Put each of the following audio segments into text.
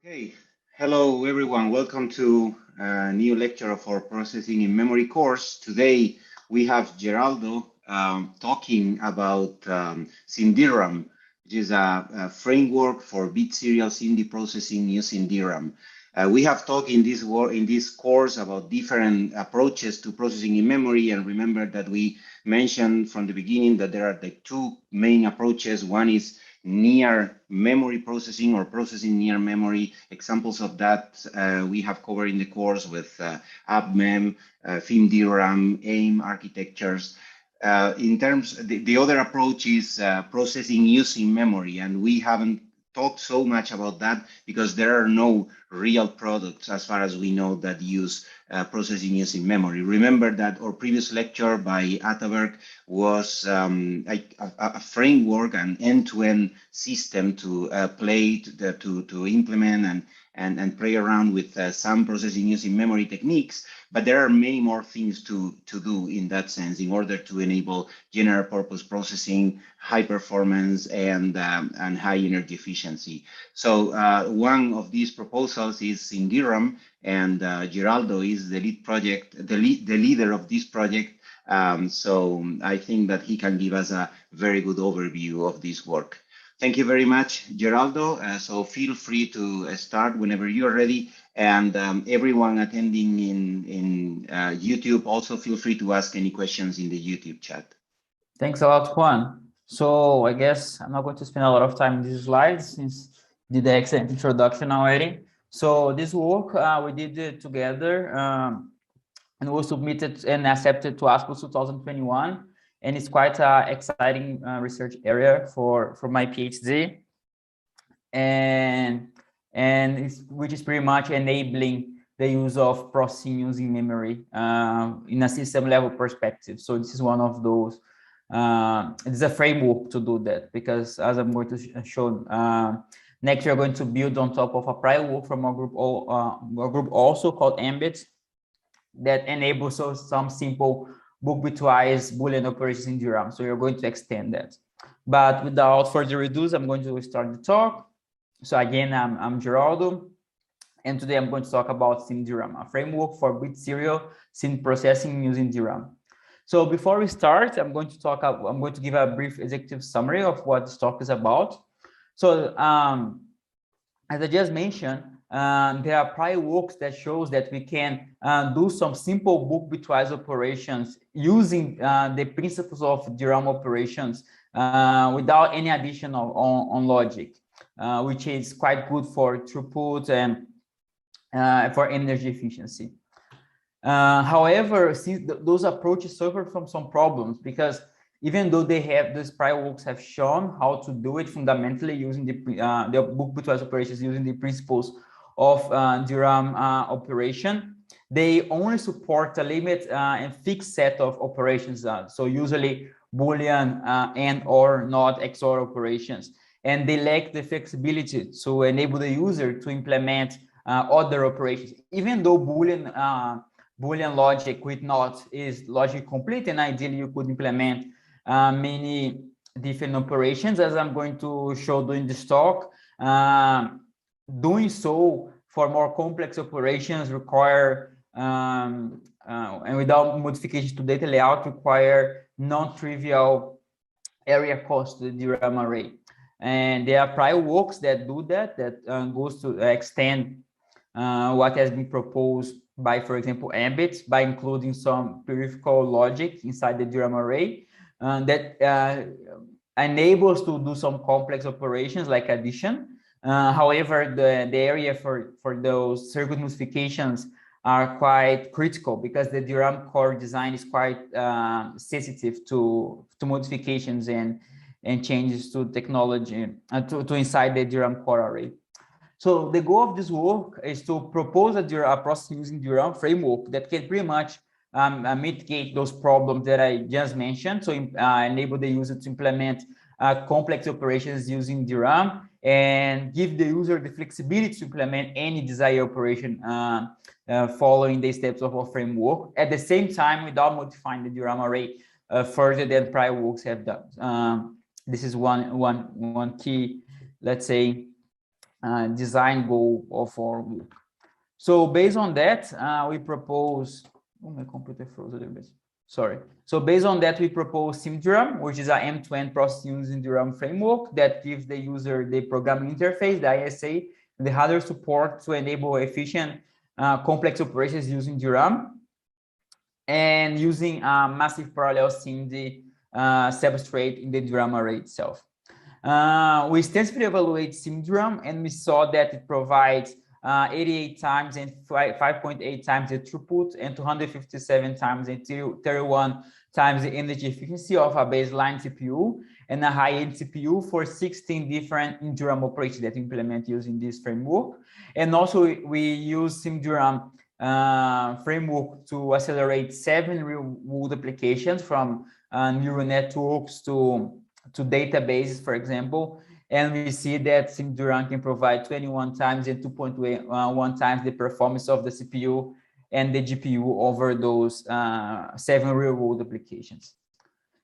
Hey, hello everyone. Welcome to a new lecture of our Processing in Memory course. Today we have Geraldo talking about SimDRAM, which is a framework for bit serial SIMD processing using DRAM. We have talked in this course about different approaches to processing in memory, and remember that we mentioned from the beginning that there are the two main approaches. One is near memory processing or processing near memory. Examples of that we have covered in the course with AppMem, FIM-DRAM, AIM architectures. The other approach is processing using memory, and we haven't talked so much about that because there are no real products as far as we know that use processing using memory. Remember that our previous lecture by Ataberg was a framework, an end-to-end system to to implement and play around with some processing using memory techniques, but there are many more things to do in that sense in order to enable general purpose processing, high performance, and high energy efficiency. So one of these proposals is SimDRAM, and Geraldo is the leader of this project. So I think that he can give us a very good overview of this work. Thank you very much, Geraldo. So feel free to start whenever you're ready. And everyone attending in YouTube, also feel free to ask any questions in the YouTube chat. Thanks a lot, Juan. So I guess I'm not going to spend a lot of time in these slides since we did the excellent introduction already. So this work we did it together and was submitted and accepted to ASCO 2021. And it's quite an exciting research area for my PhD, which is pretty much enabling the use of processing using memory in a system level perspective. So this is one of those. It's a framework to do that because, as I'm going to show next, we're going to build on top of a prior work from a group also called Ambit that enables us some simple book bitwise Boolean operations in DRAM. So you're going to extend that. But without further ado, I'm going to start the talk. So again, I'm Geraldo, and today I'm going to talk about SimDRAM, a framework for bit serial SIM processing using DRAM. So before we start, I'm going to give a brief executive summary of what this talk is about. So as I just mentioned, there are prior works that shows that we can do some simple book bitwise operations using the principles of DRAM operations without any additional on logic, which is quite good for throughput and for energy efficiency. However, since those approaches suffer from some problems because even though these prior works have shown how to do it fundamentally using the book bitwise operations using the principles of DRAM operation, they only support a limit and fixed set of operations. So usually Boolean and or not XOR operations, and they lack the flexibility to enable the user to implement other operations. Even though Boolean logic with not is logic complete, and ideally you could implement many different operations, as I'm going to show during this talk. Doing so for more complex operations require, and without modifications to data layout, require non-trivial area cost to the DRAM array. And there are prior works that do that goes to extend what has been proposed by, for example, Ambit, by including some peripheral logic inside the DRAM array that enables to do some complex operations like addition. However, the area for those circuit modifications are quite critical because the DRAM core design is quite sensitive to modifications and changes to technology to inside the DRAM core array. So the goal of this work is to propose a process using DRAM framework that can pretty much mitigate those problems that I just mentioned. So enable the user to implement complex operations using DRAM and give the user the flexibility to implement any desired operation following the steps of our framework at the same time without modifying the DRAM array further than prior works have done. This is one key, let's say, design goal of our work. So based on that, we propose, oh, my computer froze a little bit. Sorry. So based on that, we propose SimDRAM, which is an end-to-end process using DRAM framework that gives the user the programming interface, the ISA, and the hardware support to enable efficient complex operations using DRAM and using a massive parallel SIMD substrate in the DRAM array itself. We extensively evaluate SimDRAM, and we saw that it provides 88 times and 5.8 times the throughput and 257 times and 31 times the energy efficiency of a baseline CPU and a high-end CPU for 16 different in-DRAM operations that we implement using this framework. And also we use SimDRAM framework to accelerate 7 real-world applications from neural networks to databases, for example. And we see that SimDRAM can provide 21 times and 2.1 times the performance of the CPU and the GPU over those 7 real-world applications.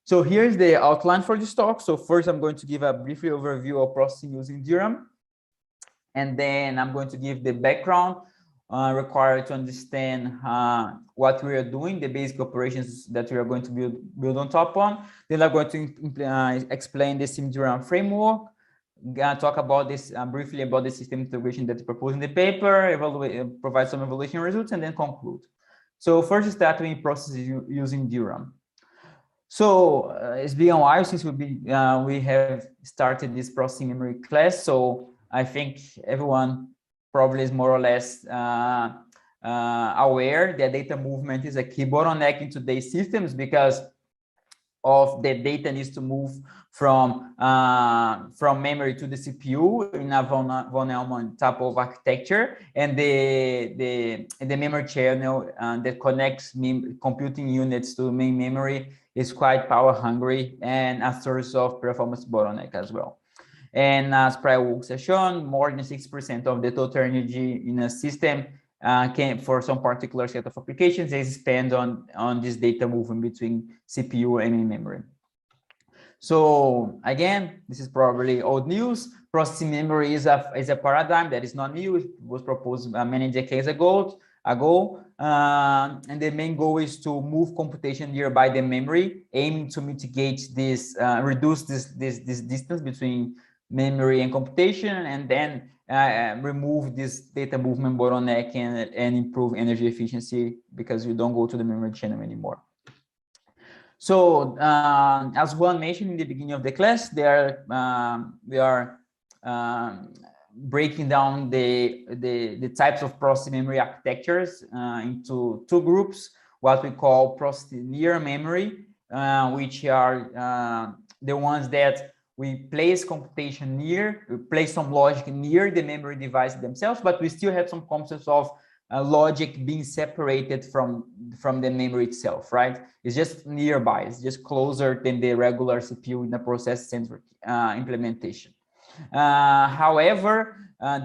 So here's the outline for this talk. So first, I'm going to give a brief overview of processing using DRAM. And then I'm going to give the background required to understand what we are doing, the basic operations that we are going to build on top on. Then I'm going to explain the SimDRAM framework, talk about this briefly about the system integration that we propose in the paper, provide some evaluation results, and then conclude. So first, starting with processes using DRAM. So it's been a while since we have started this processing memory class. So I think everyone probably is more or less aware that data movement is a key bottleneck in today's systems because of the data needs to move from memory to the CPU in a von Neumann type of architecture, and the memory channel that connects computing units to main memory is quite power hungry and a source of performance bottleneck as well. And as prior works have shown, more than 6% of the total energy in a system for some particular set of applications is spent on this data movement between CPU and main memory. So again, this is probably old news. Processing memory is a paradigm that is not new. It was proposed many decades ago. And the main goal is to move computation nearby the memory, aiming to mitigate this, reduce this distance between memory and computation, and then remove this data movement bottleneck and improve energy efficiency because you don't go to the memory channel anymore. So as Juan mentioned in the beginning of the class, we are breaking down the types of processing memory architectures into 2 groups, what we call processing near memory, which are the ones that we place computation near, we place some logic near the memory device themselves, but we still have some concepts of logic being separated from the memory itself, right? It's just nearby, it's just closer than the regular CPU in the process-centric implementation. However,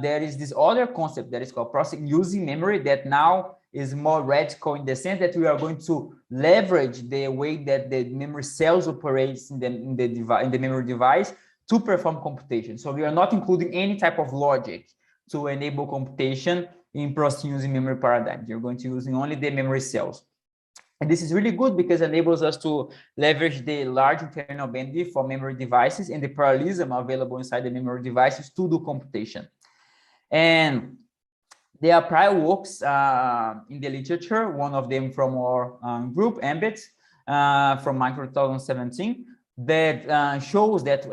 there is this other concept that is called processing using memory that now is more radical in the sense that we are going to leverage the way that the memory cells operates in the memory device to perform computation. So we are not including any type of logic to enable computation in processing using memory paradigm. You're going to using only the memory cells. And this is really good because it enables us to leverage the large internal bandwidth for memory devices and the parallelism available inside the memory devices to do computation. And there are prior works in the literature, one of them from our group, Ambit, from Micro 2017, that shows that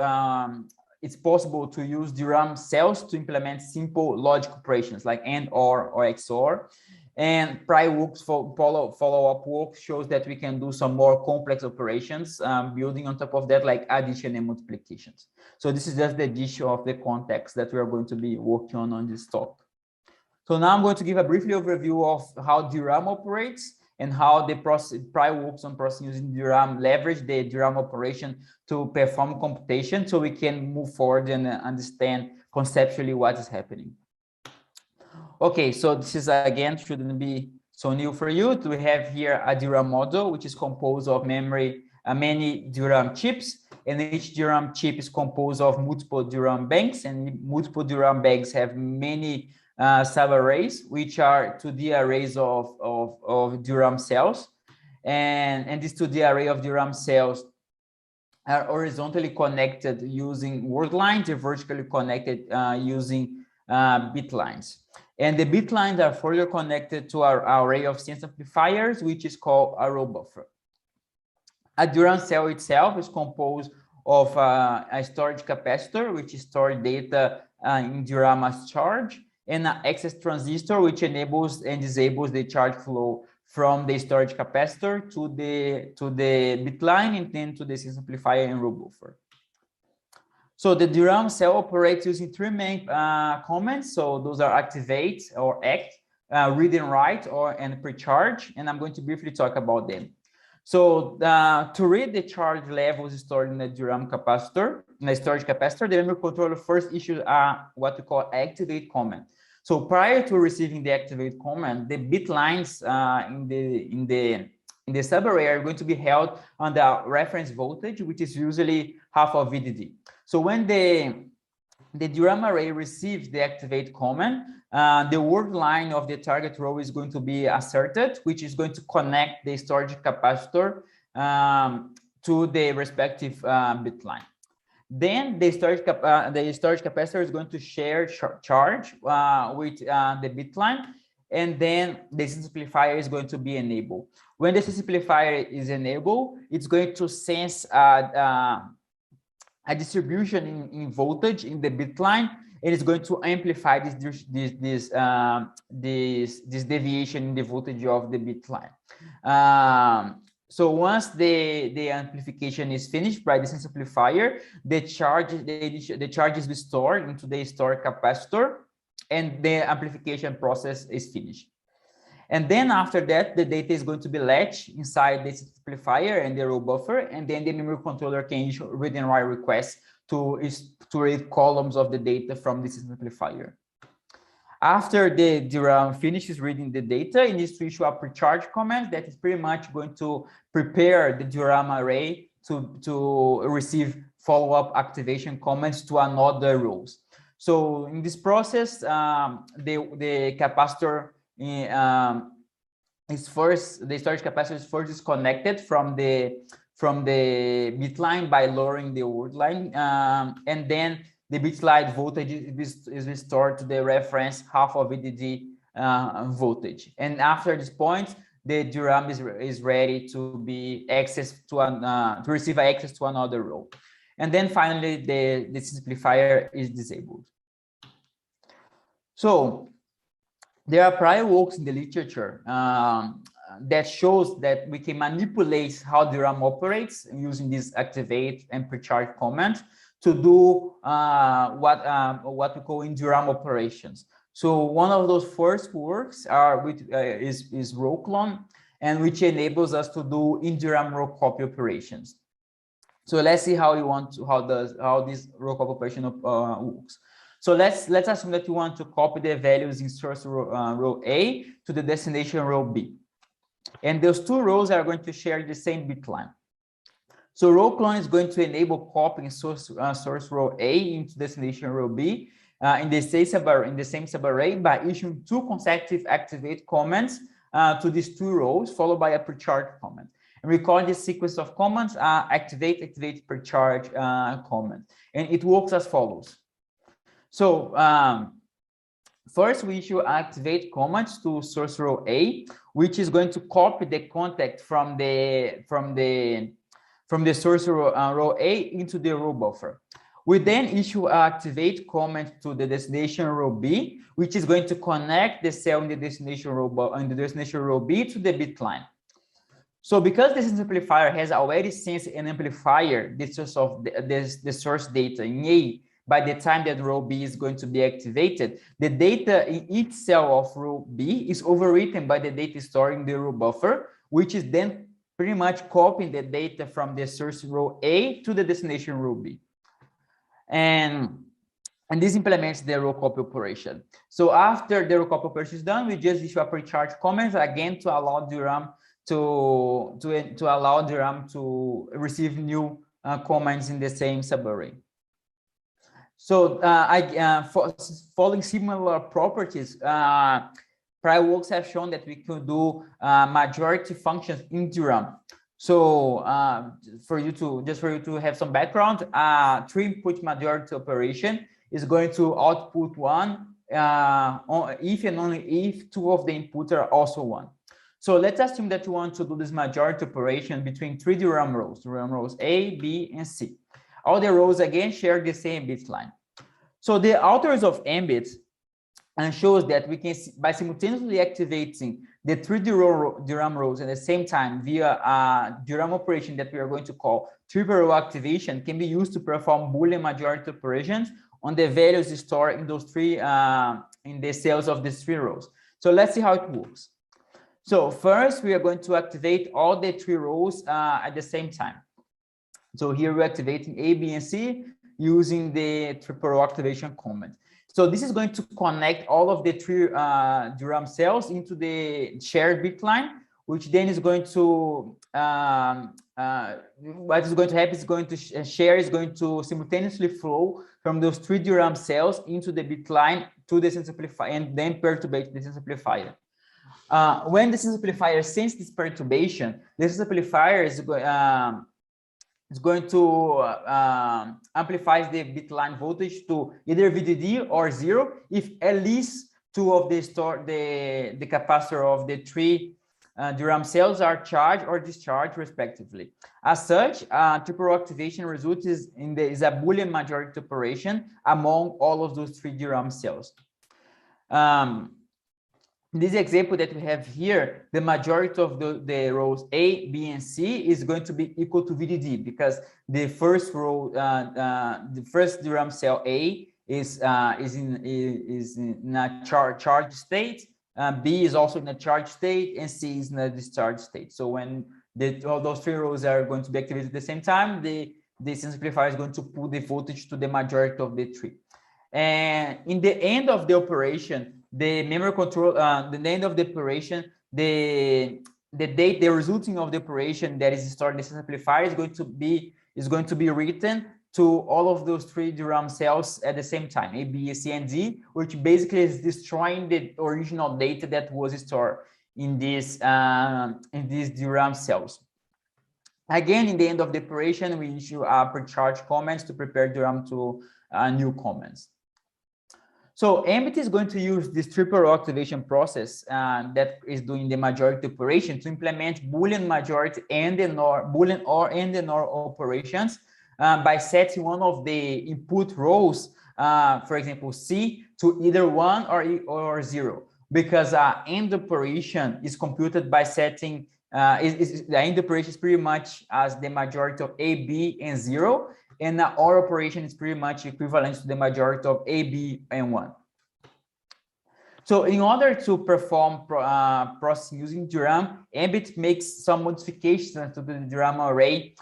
it's possible to use DRAM cells to implement simple logic operations like AND, OR, or XOR. And prior works for follow-up work shows that we can do some more complex operations, building on top of that, like addition and multiplications. So this is just the addition of the context that we are going to be working on this talk. So now I'm going to give a brief overview of how DRAM operates and how the prior works on processing using DRAM leverage the DRAM operation to perform computation so we can move forward and understand conceptually what is happening. Okay, so this is again, shouldn't be so new for you. We have here a DRAM model, which is composed of many DRAM chips. and each DRAM chip is composed of multiple DRAM banks, and multiple DRAM banks have many subarrays, which are 2D arrays of DRAM cells. And this 2D array of DRAM cells are horizontally connected using word lines and vertically connected using bit lines. And the bit lines are further connected to our array of sense amplifiers, which is called a row buffer. A DRAM cell itself is composed of a storage capacitor, which stores data in DRAM as charge, and an access transistor, which enables and disables the charge flow from the storage capacitor to the bit line and then to the sense amplifier and row buffer. So the DRAM cell operates using three main commands. So those are activate or act, read and write, and pre-charge. And I'm going to briefly talk about them. So to read the charge levels stored in the DRAM capacitor, in the storage capacitor, the memory controller first issues what we call activate command. So prior to receiving the activate command, the bit lines in the subarray are going to be held on the reference voltage, which is usually half of VDD. So when the DRAM array receives the activate command, the word line of the target row is going to be asserted, which is going to connect the storage capacitor to the respective bit line. Then the storage capacitor is going to share charge with the bit line, and then the sense amplifier is going to be enabled. When the sense amplifier is enabled, it's going to sense a distribution in voltage in the bit line, and it's going to amplify this deviation in the voltage of the bit line. So once the amplification is finished by the sense amplifier, the charge is restored into the storage capacitor, and the amplification process is finished. And then after that, the data is going to be latched inside the sense amplifier and the row buffer, and then the memory controller can issue read and write requests to read columns of the data from the sense amplifier. After the DRAM finishes reading the data, it needs to issue a pre-charge command that is pretty much going to prepare the DRAM array to receive follow-up activation commands to another rows. So in this process, the capacitor the storage capacitor is first disconnected from the bit line by lowering the word line, and then the bit slide voltage is restored to the reference half of VDD voltage. And after this point, the DRAM is ready to be accessed to receive access to another row. And then finally, the amplifier is disabled. So there are prior works in the literature that shows that we can manipulate how DRAM operates using this activate and pre-charge command to do what we call in-DRAM operations. So one of those first works is row clone, and which enables us to do in-DRAM row copy operations. So let's see how this row copy operation works. So let's assume that you want to copy the values in source row A to the destination row B, and those two rows are going to share the same bit line. So row clone is going to enable copying source row A into destination row B in the same subarray by issuing two consecutive activate commands to these two rows, followed by a pre-charge command. And we call this sequence of commands activate, pre-charge command. And it works as follows. So first we issue activate commands to source row A, which is going to copy the contact from the source row A into the row buffer. We then issue activate command to the destination row B, which is going to connect the cell in the destination row B to the bit line. So because this amplifier has already sensed an amplifier the source of the source data in A by the time that row B is going to be activated, the data in each cell of row B is overwritten by the data stored in the row buffer, which is then pretty much copying the data from the source row A to the destination row B. And this implements the row copy operation. So after the row copy operation is done, we just issue a pre-charge command again to allow DRAM to receive new comments in the same subarray. So following similar properties, prior works have shown that we could do majority functions in DRAM. So for you to have some background, 3-input majority operation is going to output 1 if and only if 2 of the inputs are also 1. So let's assume that you want to do this majority operation between 3 DRAM rows A, B, and C. All the rows again share the same bit line. So the authors of MBIT shows that we can, by simultaneously activating the 3 DRAM rows at the same time via a DRAM operation that we are going to call triple row activation, can be used to perform Boolean majority operations on the values stored in those in the cells of these 3 rows. So let's see how it works. So first, we are going to activate all the 3 rows at the same time. So here we're activating A, B, and C using the triple row activation command. So this is going to connect all of the 3 DRAM cells into the shared bit line, which then is going to what is going to happen is going to share is going to simultaneously flow from those 3 DRAM cells into the bit line to the sense amplifier and then perturbate the sense amplifier. When the sense amplifier senses this perturbation, the sense amplifier is going to amplify the bit line voltage to either VDD or 0 if at least 2 of the capacitor of the 3 DRAM cells are charged or discharged respectively. As such, triple row activation result is a Boolean majority operation among all of those 3 DRAM cells. This example that we have here, the majority of the rows A, B, and C is going to be equal to VDD because the first row, the first DRAM cell A is in a charged state, B is also in a charged state, and C is in a discharged state. So when all those 3 rows are going to be activated at the same time, the sense amplifier is going to pull the voltage to the majority of the 3. And in the end of the operation, the memory control, the end of the operation, the resulting of the operation that is stored in the sense amplifier is going to be written to all of those 3 DRAM cells at the same time, A, B, C, and D, which basically is destroying the original data that was stored in these DRAM cells. Again, in the end of the operation, we issue pre-charge comments to prepare DRAM to new comments. So MBIT is going to use this triple row activation process that is doing the majority operation to implement Boolean majority and the NOR, Boolean OR and the NOR operations by setting one of the input rows, for example, C, to either 1 or 0, because AND operation is computed by setting, the AND operation is pretty much as the majority of A, B, and 0, and the OR operation is pretty much equivalent to the majority of A, B, and 1. So in order to perform processing using DRAM, MBIT makes some modifications to the DRAM array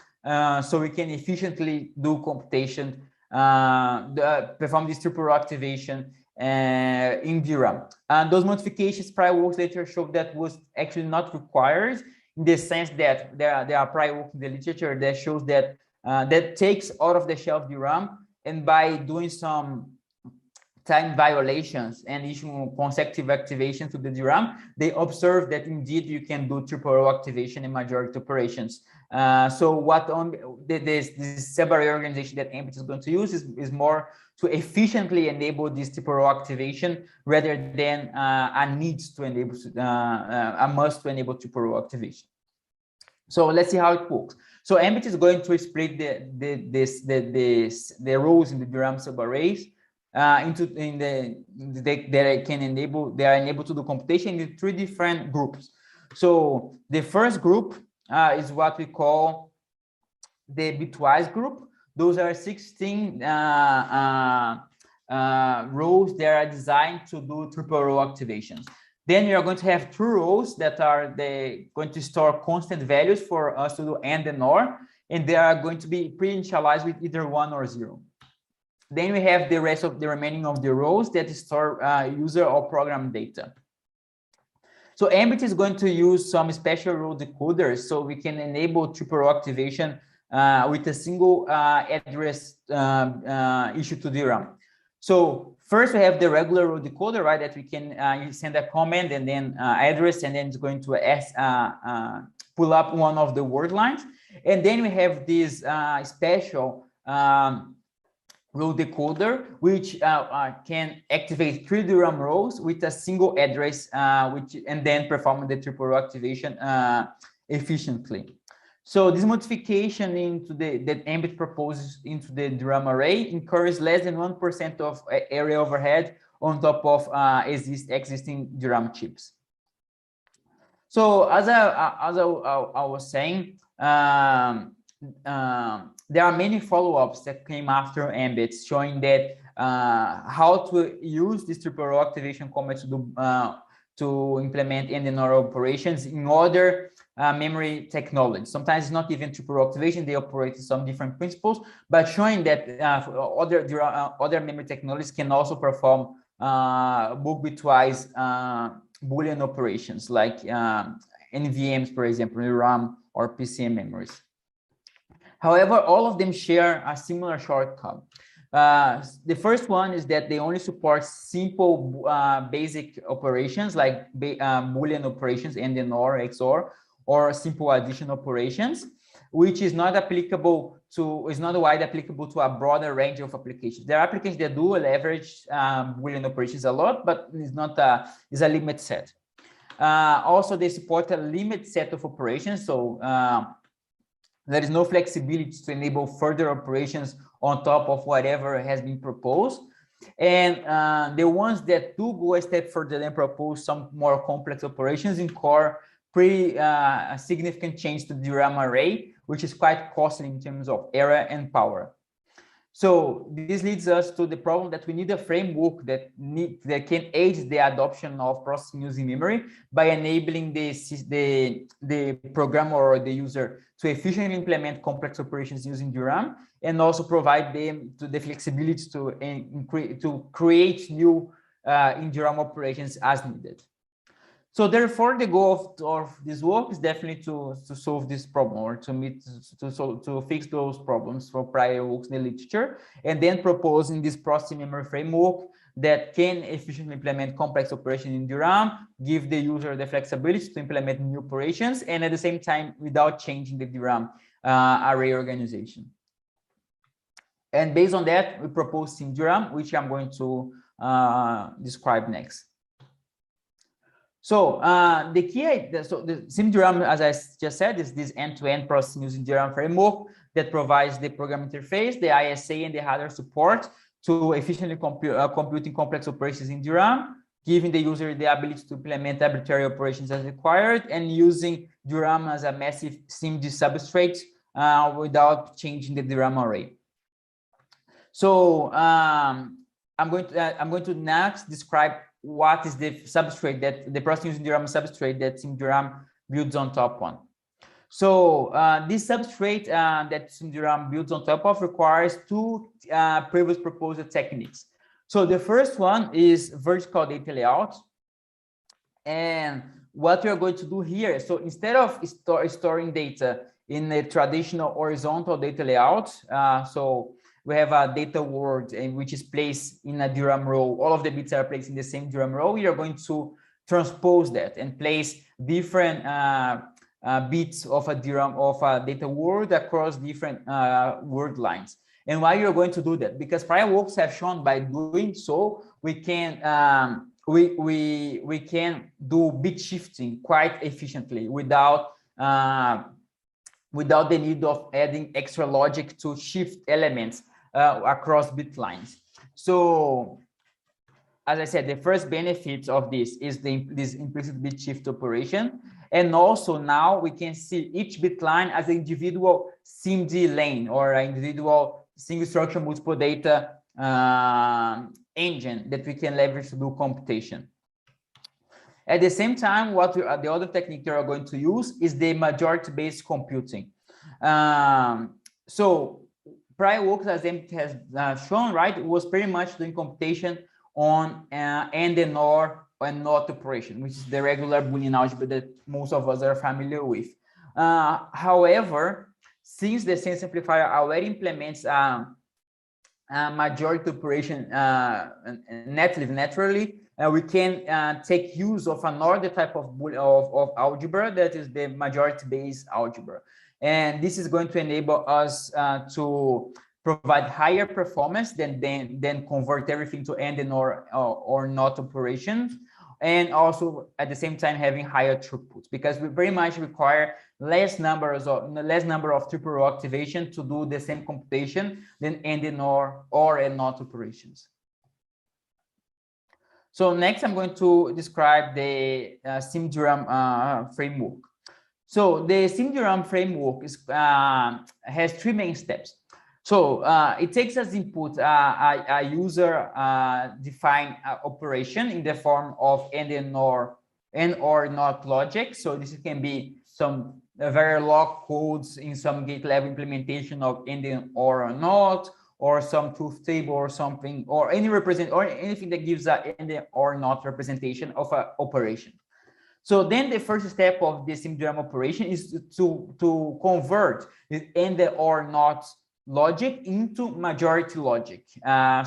so we can efficiently do computation, perform this triple row activation in DRAM. And those modifications, prior works later showed that was actually not required, in the sense that there are prior works in the literature that shows that that takes out of the shelf DRAM, and by doing some time violations and issuing consecutive activation to the DRAM, they observe that indeed you can do triple row activation in majority operations. So what this subarray organization that MBIT is going to use is more to efficiently enable this triple row activation rather than a need to enable, a must to enable triple row activation. So let's see how it works. So MBIT is going to split the rows in the DRAM subarrays they are enabled to do computation in 3 different groups. So the first group is what we call the bitwise group. Those are 16 rows that are designed to do triple row activations. Then we are going to have 2 rows that are going to store constant values for us to do AND and OR, and they are going to be pre-initialized with either 1 or 0. Then we have the rest of the remaining of the rows that store user or program data. So MBIT is going to use some special row decoders so we can enable triple row activation with a single address issued to DRAM. So first we have the regular row decoder, right? That we can you send a command and then address, and then it's going to pull up one of the word lines. And then we have this special row decoder, which can activate 3 DRAM rows with a single address, and then perform the triple row activation efficiently. So this modification into that Ambit proposes into the DRAM array incurs less than 1% of area overhead on top of existing DRAM chips. So as I was saying, there are many follow-ups that came after Ambit showing that how to use this triple row activation command to implement in-DRAM operations in other memory technology. Sometimes it's not even triple row activation; they operate in some different principles, but showing that other memory technologies can also perform book bitwise Boolean operations like NVMs, for example, RAM or PCM memories. However, all of them share a similar shortcut. The first one is that they only support simple basic operations like Boolean operations, and/or XOR, or simple addition operations, which is not applicable to, is not wide applicable to a broader range of applications. There are applications that do leverage Boolean operations a lot, but it's not it's a limit set. Also, they support a limit set of operations, so there is no flexibility to enable further operations on top of whatever has been proposed. And the ones that do go a step further and propose some more complex operations incur pretty significant change to the DRAM array, which is quite costly in terms of area and power. So this leads us to the problem that we need a framework that can aid the adoption of processing using memory by enabling the programmer or the user to efficiently implement complex operations using DRAM, and also provide them to the flexibility to create new in-DRAM operations as needed. So therefore, the goal of this work is definitely to solve this problem, or to fix those problems for prior works in the literature, and then proposing this processing memory framework that can efficiently implement complex operations in DRAM, give the user the flexibility to implement new operations, and at the same time without changing the DRAM array organization. And based on that, we propose SimDRAM, which I'm going to describe next. So the SimDRAM, as I just said, is this end-to-end processing using DRAM framework that provides the program interface, the ISA, and the hardware support to efficiently computing complex operations in DRAM, giving the user the ability to implement arbitrary operations as required, and using DRAM as a massive SIMD substrate without changing the DRAM array. So I'm going to next describe what is the substrate that the processing using DRAM substrate that SimDRAM builds on top on. So this substrate that SimDRAM builds on top of requires two previous proposed techniques. So the first one is vertical data layout. And what we are going to do here, so instead of storing data in a traditional horizontal data layout, so we have a data word which is placed in a DRAM row. All of the bits are placed in the same DRAM row. We are going to transpose that and place different bits of a DRAM of a data word across different word lines. And why you're going to do that? Because prior works have shown by doing so we can we can do bit shifting quite efficiently without the need of adding extra logic to shift elements across bit lines. So, as I said, the first benefit of this is this implicit bit shift operation. And also now we can see each bit line as an individual SIMD lane, or an individual single structure multiple data engine that we can leverage to do computation. At the same time, what the other technique we are going to use is the majority-based computing. So prior works, as Ambit has shown, right, it was pretty much doing computation on and/or and not operation, which is the regular Boolean algebra that most of us are familiar with. However, since the sense amplifier already implements majority operation naturally, we can take use of another type of algebra, that is the majority-based algebra. And this is going to enable us to provide higher performance than convert everything to AND and or not operations, and also at the same time having higher throughput, because we very much require less number of triple row activation to do the same computation than AND and or and not operations. So next, I'm going to describe the SimDRAM framework. So the SimDRAM framework has three main steps. So it takes as input a user defined operation in the form of and or not logic. So this can be some Verilog codes in some gate level implementation of and or not, or some truth table or something, or anything that gives a and or not representation of an operation. So then the first step of the SimDRAM operation is to convert the and or not logic into majority logic,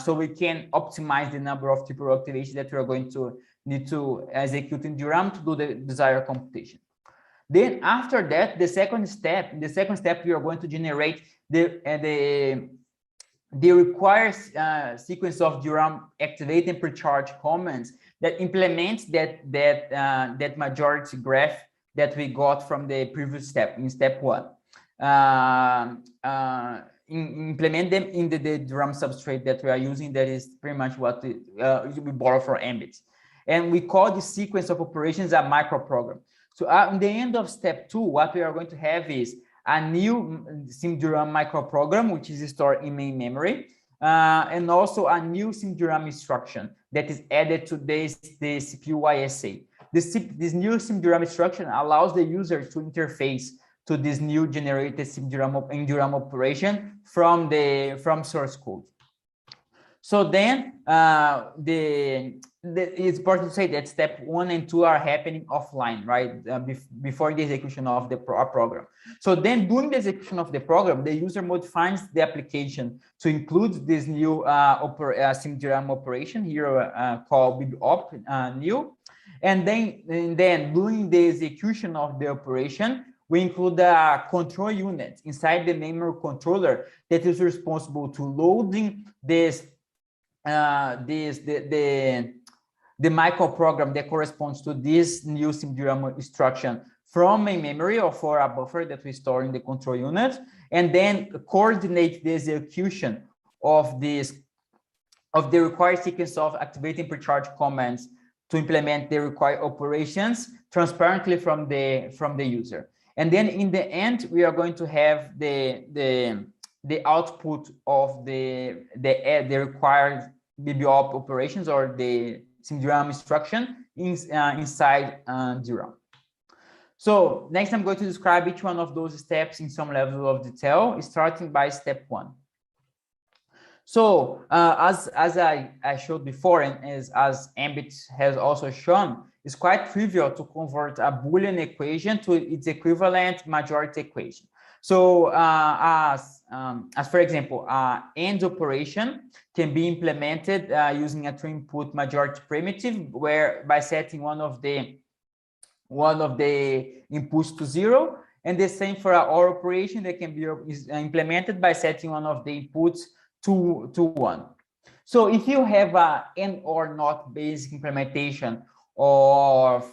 so we can optimize the number of triple row activation that we are going to need to execute in DRAM to do the desired computation. Then after that, the second step we are going to generate the required sequence of DRAM activate and pre-charge commands that implements that majority graph that we got from the previous step in step 1. Implement them in the DRAM substrate that we are using. That is pretty much what we borrow from Ambit. And we call this sequence of operations a microprogram. So in the end of step 2, what we are going to have is a new SimDRAM microprogram, which is stored in main memory, and also a new SimDRAM instruction that is added to the CPU ISA. This new SimDRAM instruction allows the user to interface to this new generated SimDRAM operation from source code. So then it's important to say that step 1 and 2 are happening offline, right? Before the execution of the program. So then during the execution of the program, the user modifies the application to include this new SimDRAM operation here called bibop new. And then during the execution of the operation, we include a control unit inside the memory controller that is responsible to loading the microprogram that corresponds to this new SimDRAM instruction from a memory or for a buffer that we store in the control unit, and then coordinate the execution of the required sequence of activating pre-charge commands to implement the required operations transparently from the user. And then in the end, we are going to have the output of the required bibop operations or the SimDRAM instruction inside DRAM. So next, I'm going to describe each one of those steps in some level of detail, starting by step 1. So as I showed before, and as Ambit has also shown, it's quite trivial to convert a Boolean equation to its equivalent majority equation. So as for example, AND operation can be implemented using a 3-input majority primitive, where by setting one of the inputs to 0, and the same for an OR operation that can be implemented by setting one of the inputs to 1. So if you have a AND or not basic implementation of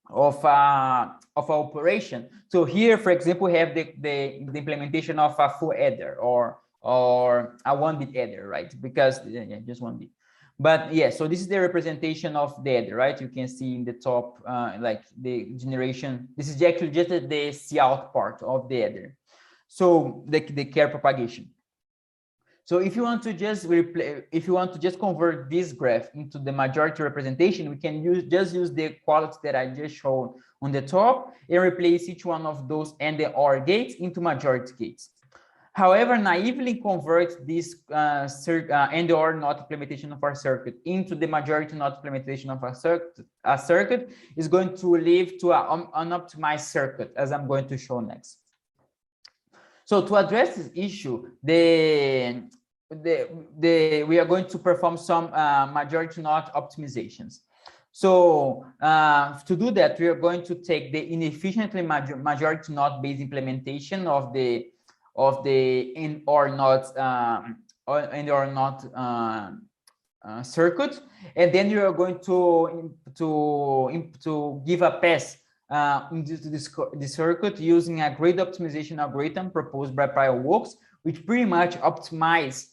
an operation, so here, for example, we have the implementation of a full adder or a 1-bit adder, right? Because just 1 bit. But yeah, so this is the representation of the adder, right? You can see in the top, like the generation. This is actually just the C-out part of the adder. So the care propagation. So if you want to just convert this graph into the majority representation, we can just use the quality that I just showed on the top and replace each one of those and the OR gates into majority gates. However, naively convert this and or not implementation of our circuit into the majority not implementation of a circuit is going to lead to an unoptimized circuit, as I'm going to show next. So to address this issue, we are going to perform some majority knot optimizations. So to do that, we are going to take the inefficiently majority knot based implementation of the in or not circuit, and then you are going to give a pass into this circuit using a grid optimization algorithm proposed by prior works, which pretty much optimize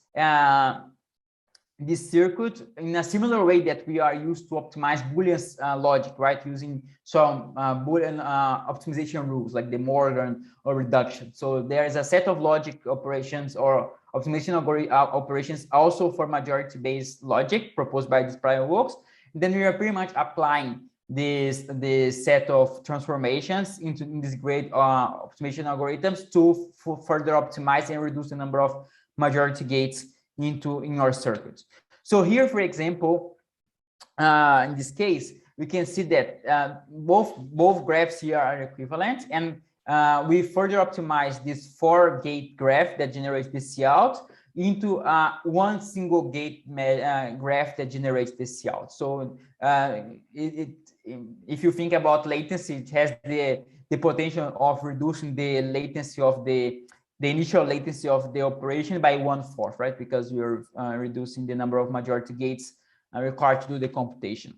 this circuit in a similar way that we are used to optimize Boolean logic, right? Using some Boolean optimization rules like the Morgan or reduction. So there is a set of logic operations or optimization operations also for majority-based logic proposed by these prior works. Then we are pretty much applying this set of transformations in this grid optimization algorithms to further optimize and reduce the number of majority gates in our circuits. So here, for example, in this case, we can see that both graphs here are equivalent, and we further optimize this 4-gate graph that generates the cout into one single gate graph that generates the cout. So if you think about latency, it has the potential of reducing the latency of the initial latency of the operation by 1/4, right? Because you're reducing the number of majority gates required to do the computation.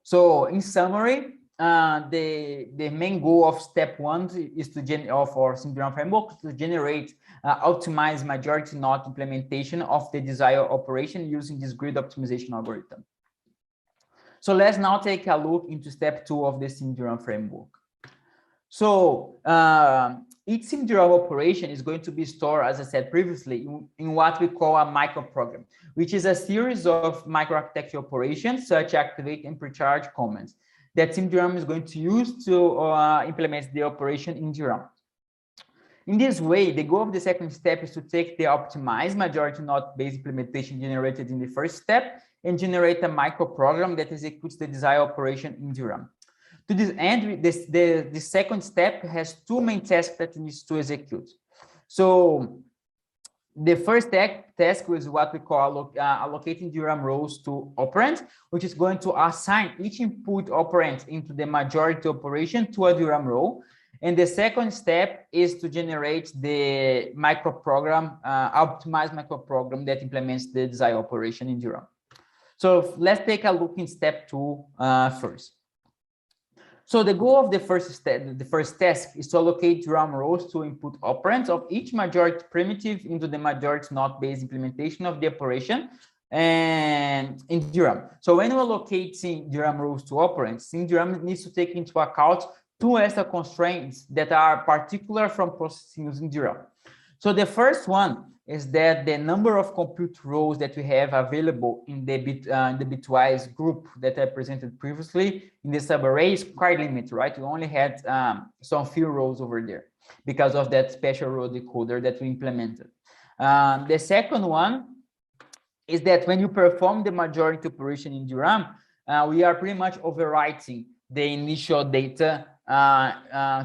So in summary, the main goal of step 1 is of our SimDRAM framework to generate optimized majority knot implementation of the desired operation using this grid optimization algorithm. So let's now take a look into step 2 of the SimDRAM framework. So each SimDRAM operation is going to be stored, as I said previously, in what we call a microprogram, which is a series of microarchitecture operations such activate and precharge commands that SimDRAM is going to use to implement the operation in DRAM. In this way, the goal of the second step is to take the optimized majority knot based implementation generated in the first step and generate a microprogram that executes the desired operation in DRAM. To this end, the second step has 2 main tasks that it needs to execute. So the first task is what we call allocating DRAM rows to operand, which is going to assign each input operand into the majority operation to a DRAM row. And the second step is to generate the microprogram, optimized microprogram that implements the desired operation in DRAM. So let's take a look in step 2 first. So the goal of the first task is to allocate DRAM rows to input operands of each majority primitive into the majority knot based implementation of the operation and in DRAM. So when we're allocating DRAM rows to operands, SimDRAM needs to take into account 2 extra constraints that are particular from processing using DRAM. So the first one is that the number of compute rows that we have available in the bitwise group that I presented previously in the subarray is quite limited, right? We only had some few rows over there because of that special row decoder that we implemented. The second one is that when you perform the majority operation in DRAM, we are pretty much overwriting the initial data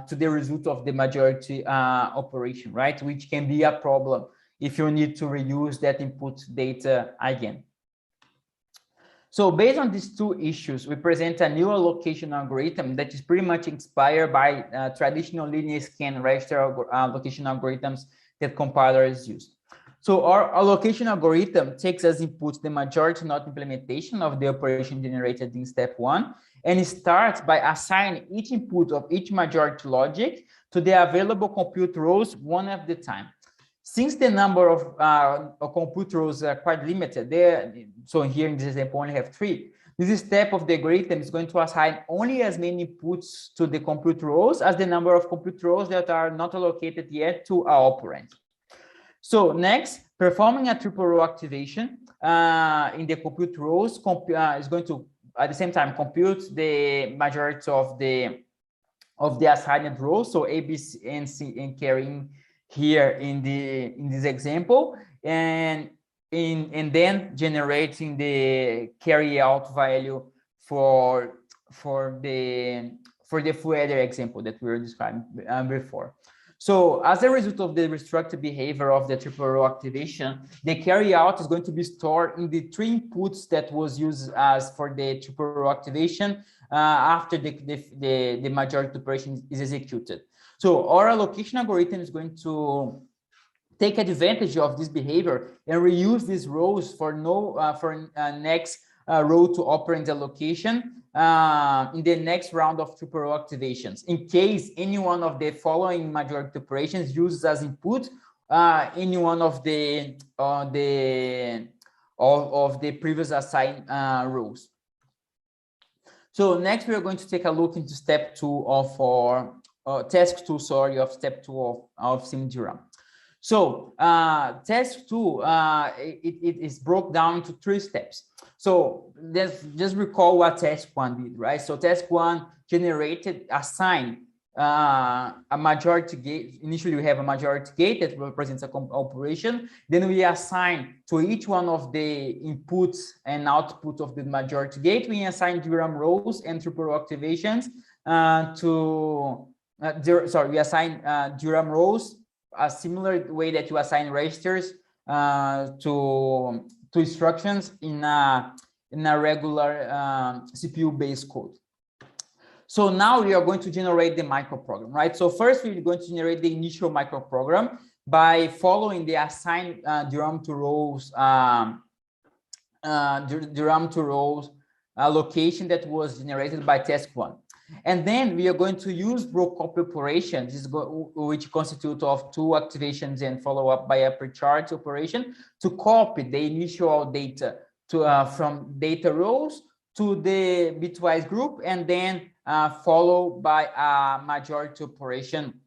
to the result of the majority operation, right? Which can be a problem if you need to reuse that input data again. So based on these 2 issues, we present a new allocation algorithm that is pretty much inspired by traditional linear scan register allocation algorithms that compilers use. So our allocation algorithm takes as input the majority knot implementation of the operation generated in step 1, and it starts by assigning each input of each majority logic to the available compute rows one at a time. Since the number of compute rows are quite limited, so here in this example only have 3, this step of the algorithm is going to assign only as many inputs to the compute rows as the number of compute rows that are not allocated yet to our operand. So next, performing a triple row activation in the compute rows is going to at the same time compute the majority of the assigned rows, so A, B, C, and C, and carrying here in this example, and then generating the carry out value for the full header example that we were describing before. So as a result of the restricted behavior of the triple row activation, the carry out is going to be stored in the 3 inputs that was used as for the triple row activation after the majority operation is executed. So our allocation algorithm is going to take advantage of this behavior and reuse these rows for next row to operand allocation in the next round of triple row activations, in case any one of the following majority operations uses as input any one of the previous assigned rows. So next we are going to take a look into step 2 of our task 2, sorry, of step 2 of SimDRAM. So task 2, it is broke down into 3 steps. So let's just recall what task 1 did, right? So task 1 assigned a majority gate. Initially, we have a majority gate that represents a operation. Then we assign to each one of the inputs and output of the majority gate, we assign DRAM rows and triple row activations we assign DRAM rows a similar way that you assign registers to instructions in a regular CPU-based code. So now we are going to generate the microprogram, right? So first we're going to generate the initial microprogram by following the assigned DRAM to rows allocation that was generated by task 1. And then we are going to use row copy operations, which constitute of 2 activations and follow up by a pre-charge operation to copy the initial data from data rows to the bitwise group, and then followed by a majority operation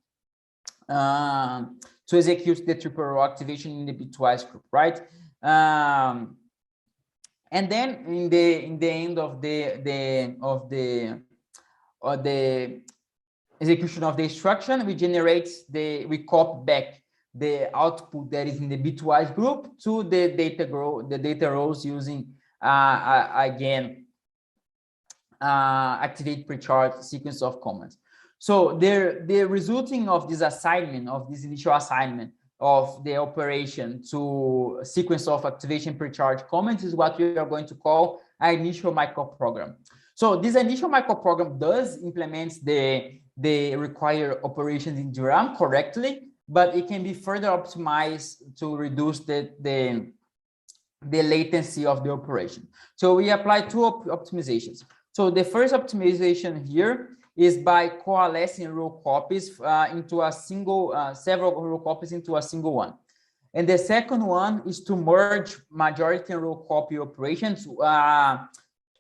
to execute the triple row activation in the bitwise group, right? And then in the end of the execution of the instruction, we copy back the output that is in the bitwise group to the data rows using again activate pre-charge sequence of commands. So the resulting of this assignment, of this initial assignment of the operation to sequence of activation pre-charge commands is what we are going to call an initial microprogram. So this initial microprogram does implement the required operations in DRAM correctly, but it can be further optimized to reduce the latency of the operation. So we apply 2 optimizations. So the first optimization here is by coalescing row copies into a single, several row copies into a single one. And the second one is to merge majority and row copy operations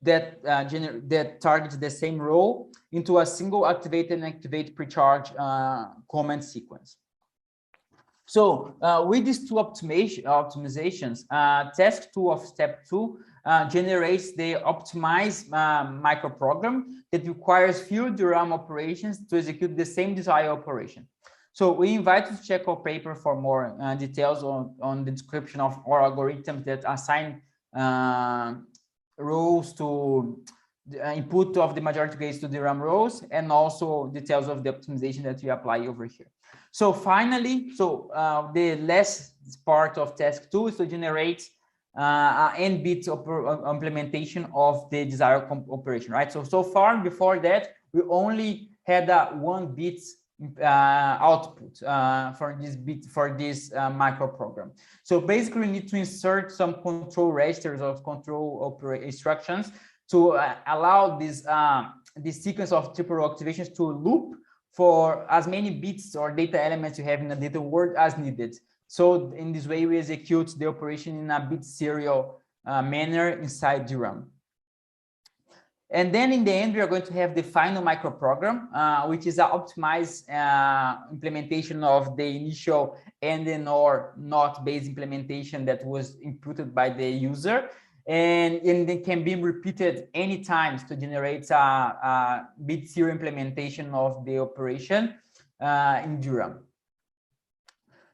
that targets the same row into a single activate and activate pre-charge command sequence. So with these 2 optimizations, task 2 of step 2 generates the optimized microprogram that requires few DRAM operations to execute the same desired operation. So we invite you to check our paper for more details on the description of our algorithms that assign rows to the input of the majority gates to the DRAM rows, and also details of the optimization that we apply over here. So finally, the last part of task 2 is to generate n-bit implementation of the desired operation, right? So far, before that, we only had a 1-bit output for this microprogram. So basically, we need to insert some control registers of control instructions to allow this sequence of triple row activations to loop for as many bits or data elements you have in the data word as needed. So in this way, we execute the operation in a bit serial manner inside DRAM. And then in the end, we are going to have the final microprogram, which is an optimized implementation of the initial and or not based implementation that was inputted by the user. And it can be repeated any times to generate a bit serial implementation of the operation in DRAM.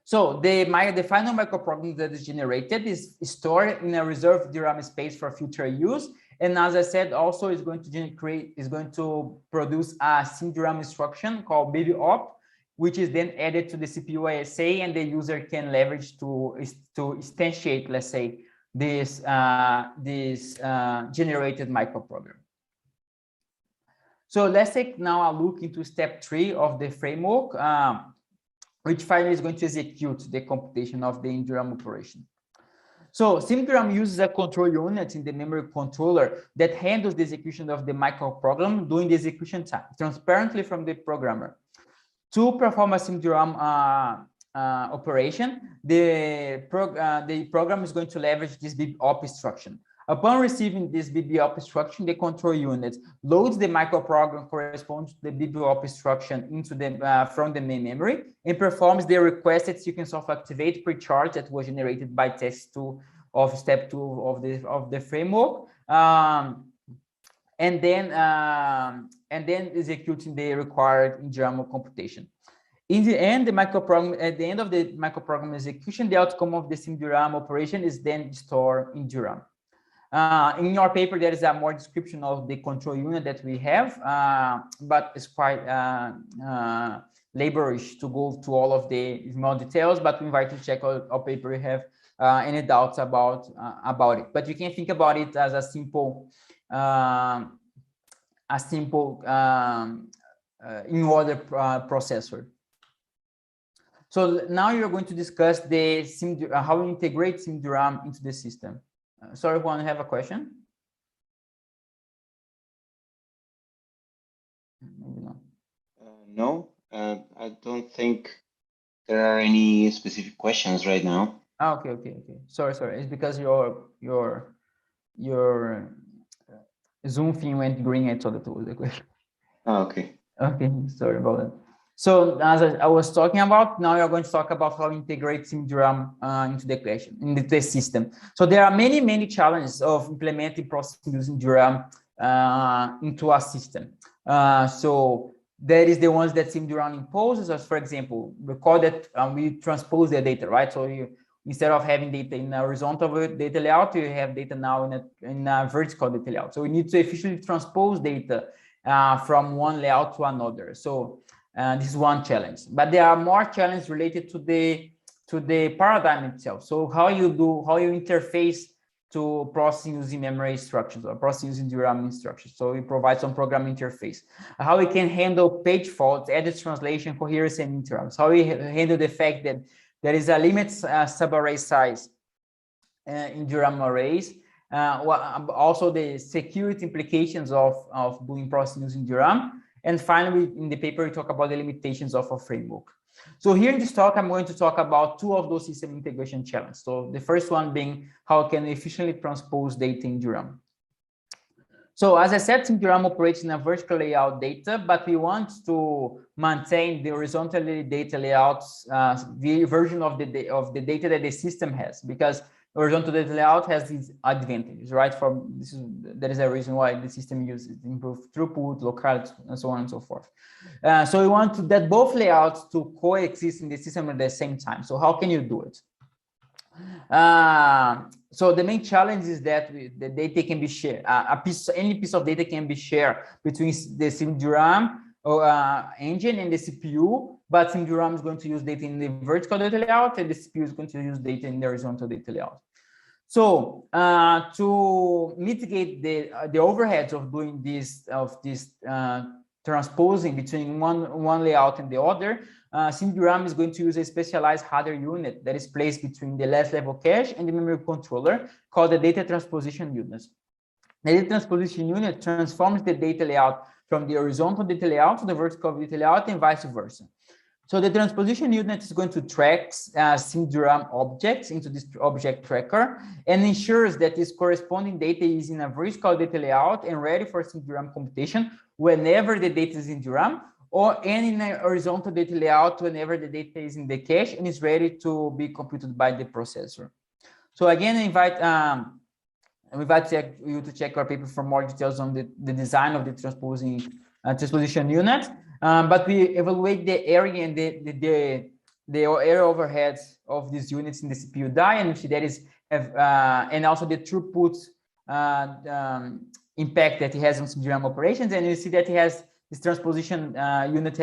So the final microprogram that is generated is stored in a reserved DRAM space for future use. And as I said, also is going to produce a SimDRAM instruction called baby op which is then added to the CPU ISA, and the user can leverage to instantiate, let's say, this generated microprogram. So let's take now a look into step 3 of the framework, which finally is going to execute the computation of the in-DRAM operation. So SimDRAM uses a control unit in the memory controller that handles the execution of the microprogram during the execution time, transparently from the programmer. To perform a SimDRAM operation, the program is going to leverage this BIB-op instruction. Upon receiving this BIB-op instruction, the control unit loads the microprogram corresponding to the BIB-op instruction into the from the main memory and performs the requested sequence of activate pre-charge that was generated by test 2 of step 2 of the framework, and then executing the required in-DRAM computation. In the end, at the end of the microprogram execution, the outcome of the SimDRAM operation is then stored in DRAM. In your paper, there is a more description of the control unit that we have, but it's quite laborious to go to all of the small details, but we invite you to check out our paper if you have any doubts about it. But you can think about it as a simple in-order processor. So now you're going to discuss the how we integrate SimDRAM into the system. Sorry, Juan, have a question? Maybe not. No, I don't think there are any specific questions right now. Oh, okay. Sorry. It's because your Zoom thing went green. I thought that was the question. Oh, okay. Okay, sorry about that. So as I was talking about, now you're going to talk about how to integrate SimDRAM into the question, into the system. So there are many challenges of implementing processing using DRAM into a system. So there is the ones that SimDRAM imposes, as for example, recall that we transpose the data, right? So instead of having data in a horizontal data layout, you have data now in a vertical data layout. So we need to efficiently transpose data from one layout to another. So this is one challenge, but there are more challenges related to the paradigm itself. So how you interface to processing using memory instructions or processing using DRAM instructions. So we provide some program interface. How we can handle page faults, edit translation, coherence, and interrupts. How we handle the fact that there is a limit subarray size in DRAM arrays. Also the security implications of doing processing using DRAM. And finally, in the paper, we talk about the limitations of a framework. So here in this talk, I'm going to talk about 2 of those system integration challenges. So the first one being how can we efficiently transpose data in DRAM. So as I said, SimDRAM operates in a vertical layout data, but we want to maintain the horizontal data layouts version of the data that the system has, because horizontal data layout has these advantages, right? There is a reason why the system uses improved throughput, locality, and so on and so forth. So we want that both layouts to coexist in the system at the same time. So how can you do it? So the main challenge is that the data can be shared. Any piece of data can be shared between the SimDRAM engine and the CPU, but SimDRAM is going to use data in the vertical data layout, and the CPU is going to use data in the horizontal data layout. So to mitigate the overheads of doing this transposing between one layout and the other, SimDRAM is going to use a specialized hardware unit that is placed between the last level cache and the memory controller, called the data transposition unit. The data transposition unit transforms the data layout from the horizontal data layout to the vertical data layout and vice versa. So the transposition unit is going to track SimDRAM objects into this object tracker and ensures that this corresponding data is in a vertical data layout and ready for SimDRAM computation whenever the data is in DRAM, and in a horizontal data layout whenever the data is in the cache and is ready to be computed by the processor. So again, I invite you to check our paper for more details on the design of the transposition unit. But we evaluate the area and the area overheads of these units in the CPU die, and we see that is and also the throughput impact that it has on SimDRAM operations, and you see that it has this transposition unit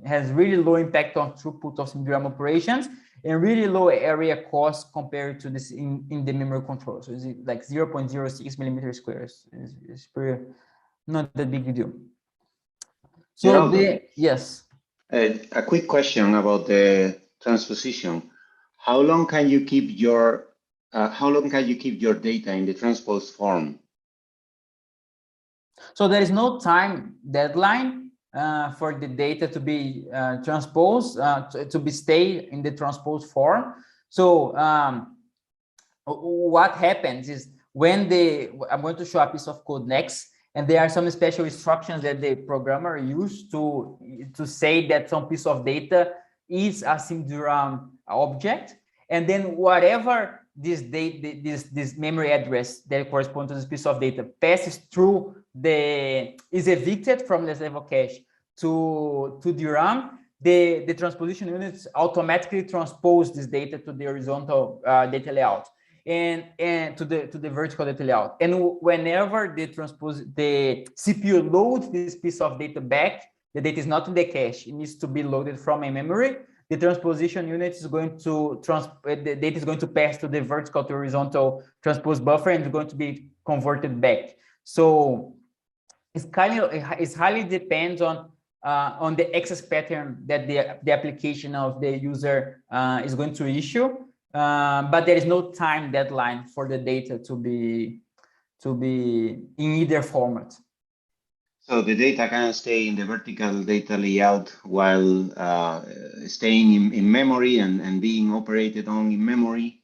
has really low impact on throughput of SimDRAM operations and really low area cost compared to this in the memory controller. So it's like 0.06 millimeter squares. It's pretty, not that big a deal. So Geraldo, yes. A quick question about the transposition. How long can you keep your data in the transposed form? So there is no time deadline for the data to be transposed, to be stay in the transposed form. So what happens is when I'm going to show a piece of code next, and there are some special instructions that the programmer used to say that some piece of data is a SimDRAM object, and then whatever this memory address that corresponds to this piece of data passes through is evicted from this level cache to DRAM, the transposition units automatically transpose this data to the horizontal data layout and to the vertical data layout. And whenever the CPU loads this piece of data back, the data is not in the cache, it needs to be loaded from a memory. The transposition unit is going to the data is going to pass to the vertical to horizontal transpose buffer and is going to be converted back. So it's highly depends on the access pattern that the application of the user is going to issue, but there is no time deadline for the data to be in either format. So the data can stay in the vertical data layout while staying in memory and being operated on in memory,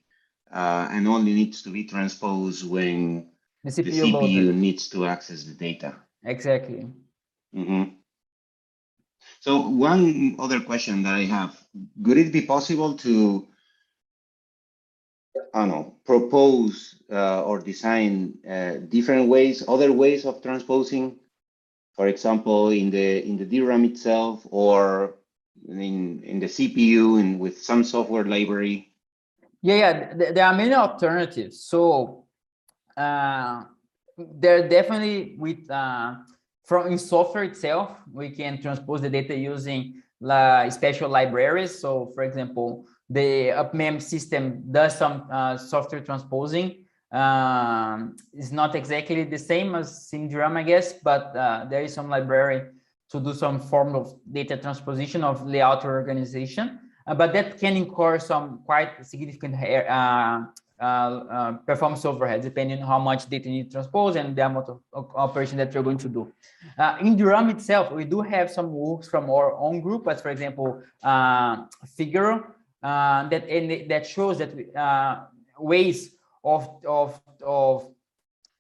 and only needs to be transposed when the CPU needs to access the data. Exactly. Mm-hmm. So one other question that I have, would it be possible to, I don't know, propose or design different ways, other ways of transposing? For example, in the DRAM itself, or in the CPU and with some software library? Yeah, there are many alternatives. So there definitely from in software itself, we can transpose the data using special libraries. So for example, the UpMem system does some software transposing. It's not exactly the same as SimDRAM, I guess, but there is some library to do some form of data transposition of layout or organization. But that can incur some quite significant performance overhead, depending on how much data you need to transpose and the amount of operation that you're going to do. In DRAM itself, we do have some works from our own group, as for example, Figaro, that shows that ways of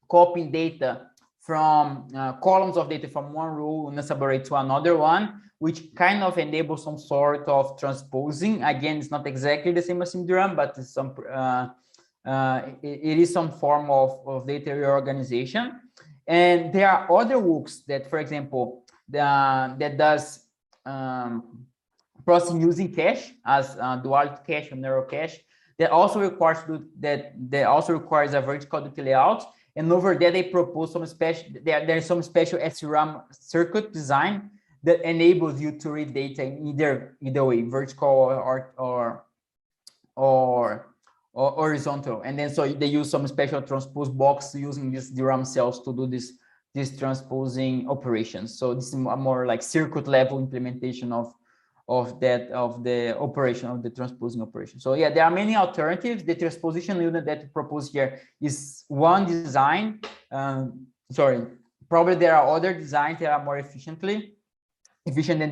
copying data from columns of data from one row in a subarray to another one, which kind of enables some sort of transposing. Again, it's not exactly the same as SimDRAM, but it's some it is some form of data reorganization. And there are other works that, for example, that does processing using cache as duality cache or narrow cache. That also requires a vertical data layout. And over there, they propose some special. There is some special SRAM circuit design that enables you to read data in either way, vertical or horizontal. And then so they use some special transpose box using these DRAM cells to do this transposing operations. So this is a more like circuit level implementation of the operation of the transposing operation. So yeah, there are many alternatives. The transposition unit that we propose here is one design. Probably there are other designs that are more efficient than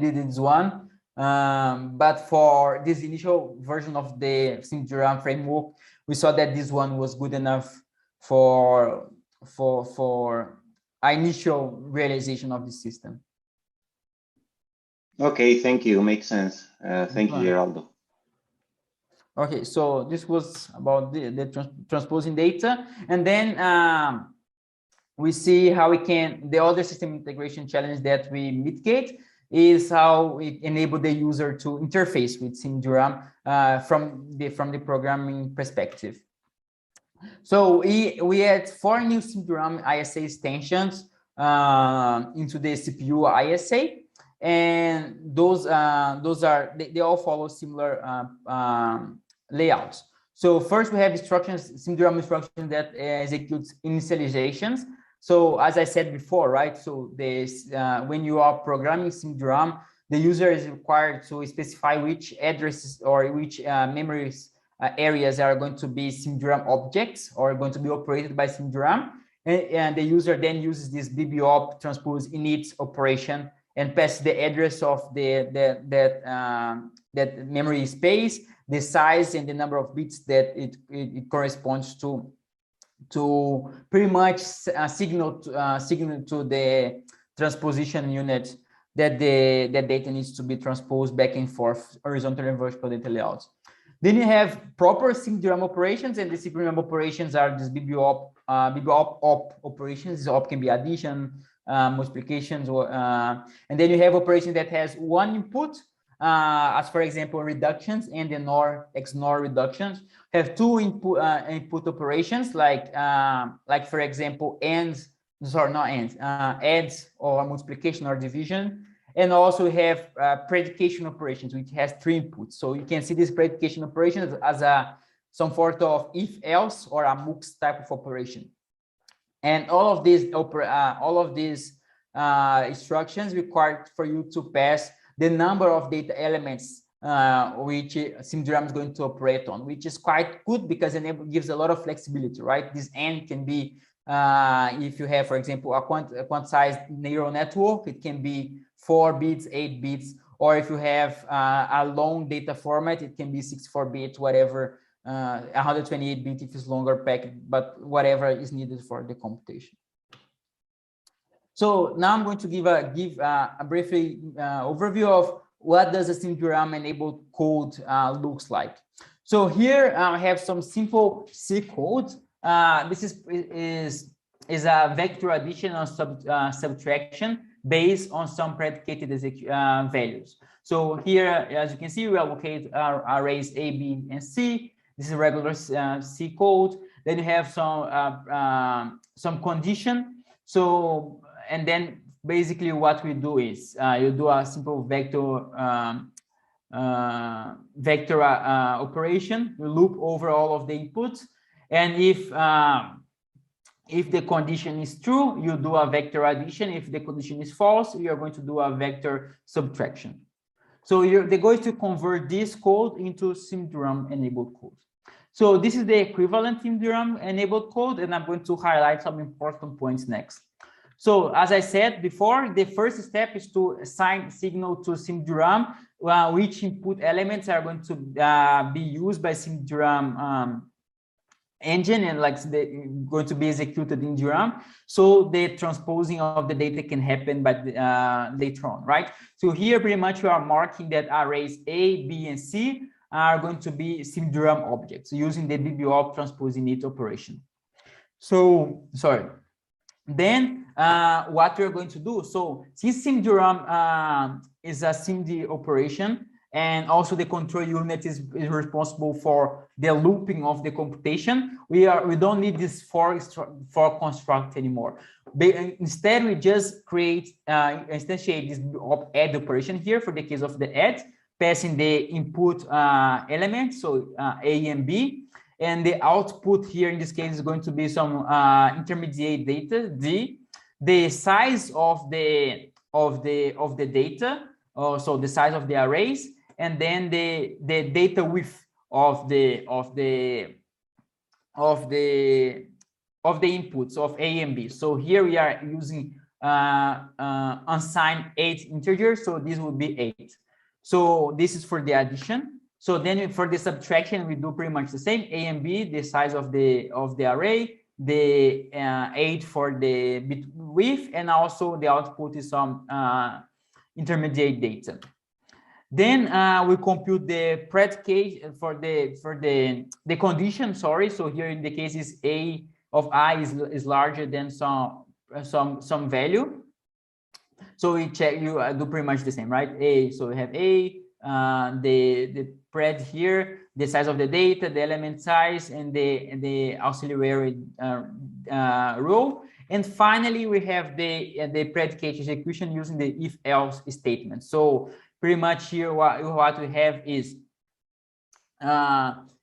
this one. But for this initial version of the SimDRAM framework, we saw that this one was good enough for initial realization of the system. Okay, thank you. Makes sense. Thank you, Geraldo. Okay, so this was about the transposing data, and then we see how we can. The other system integration challenge that we mitigate is how we enable the user to interface with SimDRAM from the programming perspective. So we had 4 new SimDRAM ISA extensions into the CPU ISA, and those are they all follow similar layouts. So first we have instructions, SimDRAM instructions that executes initializations. So as I said before, right? So this when you are programming SimDRAM, the user is required to specify which addresses or which memories areas are going to be SimDRAM objects or going to be operated by SimDRAM, and the user then uses this BBOP transpose init operation and pass the address of that memory space, the size, and the number of bits that it corresponds to pretty much signal to the transposition unit that the data needs to be transposed back and forth, horizontal and vertical data layouts. Then you have proper SimDRAM operations, and the SimDRAM operations are this BBOP op operations. This op can be addition, multiplications, or and then you have operations that has one input, as for example reductions and the NOR XNOR reductions. Have two input operations like for example adds or multiplication or division, and also have predication operations, which has three inputs. So you can see this predication operations as some sort of if else or a MUX type of operation. And all of these instructions required for you to pass the number of data elements which SimDRAM is going to operate on, which is quite good because it gives a lot of flexibility, right? This N can be, if you have, for example, a quantized neural network, it can be 4 bits, 8 bits, or if you have a long data format, it can be 64 bits, whatever, 128 bits if it's longer packet, but whatever is needed for the computation. So now I'm going to give a briefly overview of what does a SimDRAM enabled code looks like. So here I have some simple C code. This is a vector addition or subtraction based on some predicated values. So here, as you can see, we allocate our arrays A, B, and C. This is regular C code. Then you have some condition. So, and then basically what we do is you do a simple vector operation. You loop over all of the inputs, and if the condition is true, you do a vector addition. If the condition is false, you are going to do a vector subtraction. So they're going to convert this code into SimDRAM enabled code. So this is the equivalent SimDRAM enabled code, and I'm going to highlight some important points next. So as I said before, the first step is to assign signal to SimDRAM, which input elements are going to be used by SimDRAM engine, and like they're going to be executed in DRAM, so the transposing of the data can happen by later on, right? So here pretty much we are marking that arrays A, B, and C are going to be SimDRAM objects using the BBOP transpose init operation. So sorry. Then what we're going to do, so since SimDRAM is a SIMD operation, and also the control unit is responsible for the looping of the computation, we don't need this for construct anymore. Instead, we just instantiate this add operation here for the case of the add, passing the input elements, so A and B, and the output here in this case is going to be some intermediate data D, the size of the data, so the size of the arrays, and then the data width of the inputs of A and B. So here we are using unsigned 8 integers, so this would be 8. So this is for the addition. So then for the subtraction, we do pretty much the same. A and B, the size of the array, the 8 for the bit width, and also the output is some intermediate data. Then we compute the predicate for the condition. Sorry, so here in the case is A of I is larger than some value. So we check, you do pretty much the same, right? A, so we have A, the pred here, the size of the data, the element size, and the auxiliary row, And finally, we have the predicate execution using the if-else statement. So pretty much here, what we have is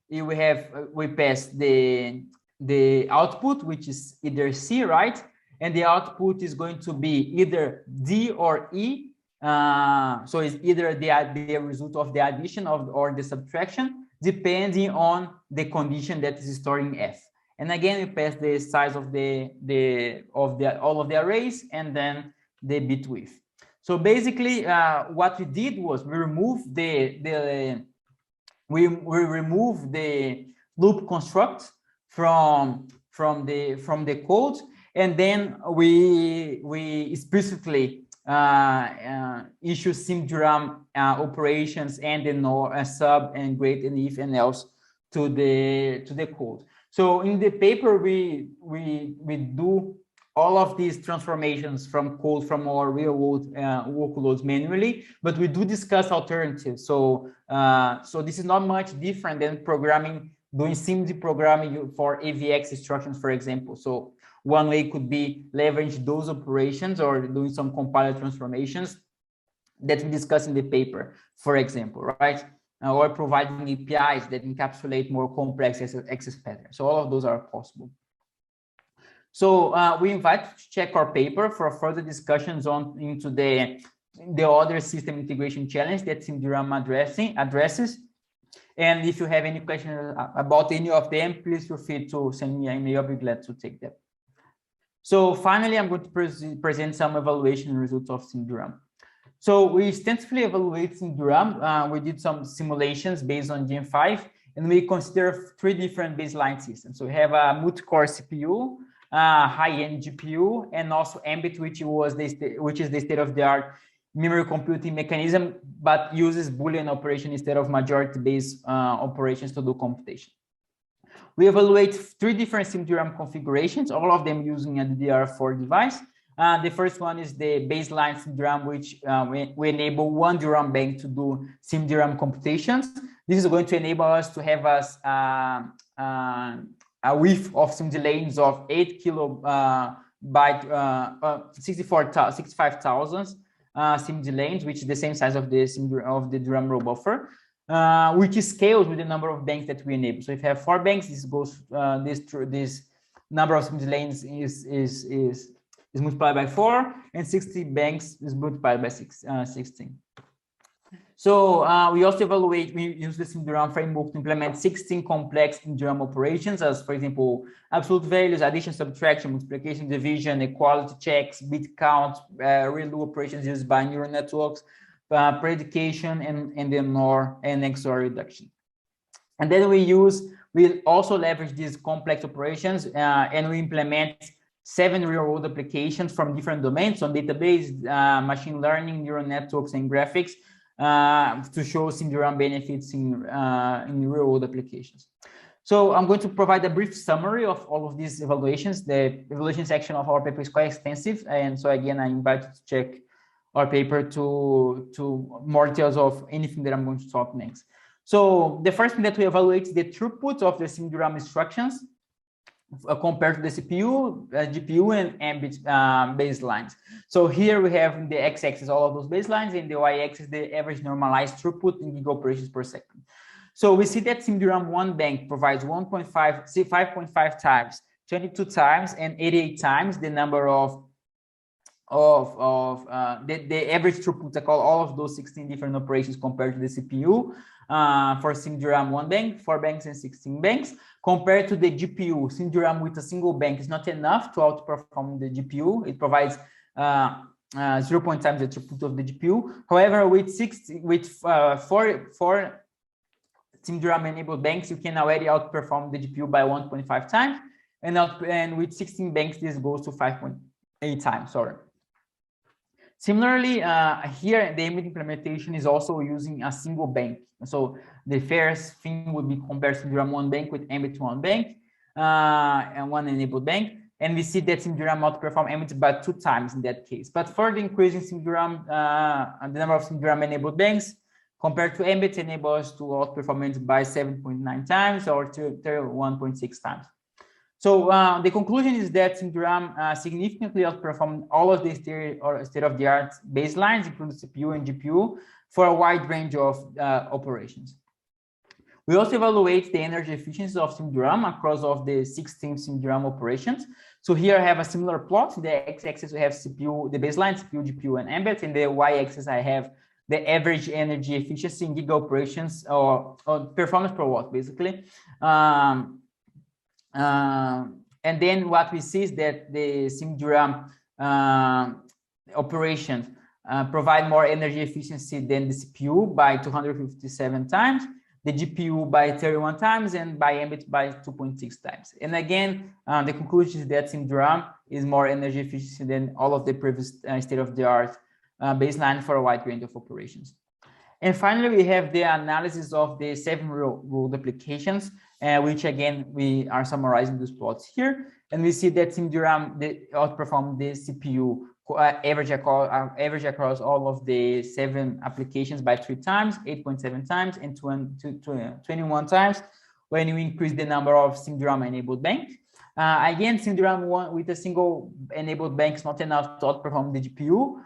we pass the output, which is either C, right? And the output is going to be either D or E. So it's either the result of the addition or the subtraction, depending on the condition that is stored in F. And again, we pass the size of all of the arrays and then the bit width. So basically, what we did was we removed we remove the loop construct from the code, and then we specifically issue SimDRAM operations and the NOR, sub and great and if and else to the code. So in the paper we do all of these transformations from code from our real world workloads manually, but we do discuss alternatives. So so this is not much different than doing SIMD programming for AVX instructions, for example. So one way could be leverage those operations or doing some compiler transformations that we discuss in the paper, for example, right? Or providing APIs that encapsulate more complex access patterns. So all of those are possible. So we invite you to check our paper for further discussions into the other system integration challenge that SimDRAM addresses. And if you have any questions about any of them, please feel free to send me an email. I'll be glad to take them. So finally, I'm going to present some evaluation results of SimDRAM. So we extensively evaluate SimDRAM. We did some simulations based on Gen 5, and we consider 3 different baseline systems. So we have a multi-core CPU, high-end GPU, and also Ambit, which is the state-of-the-art memory computing mechanism, but uses Boolean operation instead of majority-based operations to do computation. We evaluate 3 different SimDRAM configurations, all of them using a DDR4 device. The first one is the baseline SimDRAM, which we enable 1 DRAM bank to do SimDRAM computations. This is going to enable us to have a width of SIMD lanes of 8 kilobyte, 65,000 SIMD lanes, which is the same size of the DRAM row buffer, which scales with the number of banks that we enable. So if you have 4 banks, this goes this number of SIMD lanes is multiplied by 4, and 60 banks is multiplied by 16. So we also use the SimDRAM framework to implement 16 complex in-DRAM operations, as for example, absolute values, addition, subtraction, multiplication, division, equality checks, bit count, ReLU operations used by neural networks, predication, and then NOR and XOR reduction. And then we also leverage these complex operations and we implement 7 real-world applications from different domains, so database, machine learning, neural networks, and graphics, to show SimDRAM benefits in real-world applications. So I'm going to provide a brief summary of all of these evaluations. The evaluation section of our paper is quite extensive, and so again, I invite you to check our paper to more details of anything that I'm going to talk next. So the first thing that we evaluate is the throughput of the SimDRAM instructions compared to the CPU, GPU, and Ambit baselines. So here we have in the x-axis all of those baselines, and the y-axis the average normalized throughput in gig operations per second. So we see that SimDRAM 1 bank provides 5.5 times, 22 times, and 88 times the number of the average throughput to call all of those 16 different operations compared to the CPU for SimDRAM 1 bank, 4 banks, and 16 banks. Compared to the GPU, SimDRAM with a single bank is not enough to outperform the GPU. It provides 0 times the throughput of the GPU. However, with 4 SimDRAM enabled banks, you can already outperform the GPU by 1.5 times, and with 16 banks, this goes to 5.8 times. Sorry. Similarly, here the Ambit implementation is also using a single bank. So the fairest thing would be compare SimDRAM 1 bank with Ambit 1 bank and 1 enabled bank. And we see that SimDRAM outperform Ambit by 2 times in that case. But further increasing SimDRAM, the number of SimDRAM enabled banks compared to Ambit enables us to outperform Ambit by 7.9 times or to 1.6 times. So the conclusion is that SimDRAM significantly outperformed all of the state-of-the-art baselines, including CPU and GPU, for a wide range of operations. We also evaluate the energy efficiency of SimDRAM across of the 16 SimDRAM operations. So here I have a similar plot. In the x-axis we have CPU, the baseline, CPU, GPU, and embedded. In the y-axis I have the average energy efficiency in giga operations or performance per watt, basically. And then what we see is that the SimDRAM operations provide more energy efficiency than the CPU by 257 times, the GPU by 31 times, and by embedded by 2.6 times. And again, the conclusion is that SimDRAM is more energy efficient than all of the previous state-of-the-art baseline for a wide range of operations. And finally, we have the analysis of the 7 real-world applications, which again, we are summarizing these plots here. And we see that SimDRAM outperformed the CPU average across all of the 7 applications by 3 times, 8.7 times, and 21 times when you increase the number of SimDRAM enabled banks. Again, SimDRAM with a single enabled bank is not enough to outperform the GPU,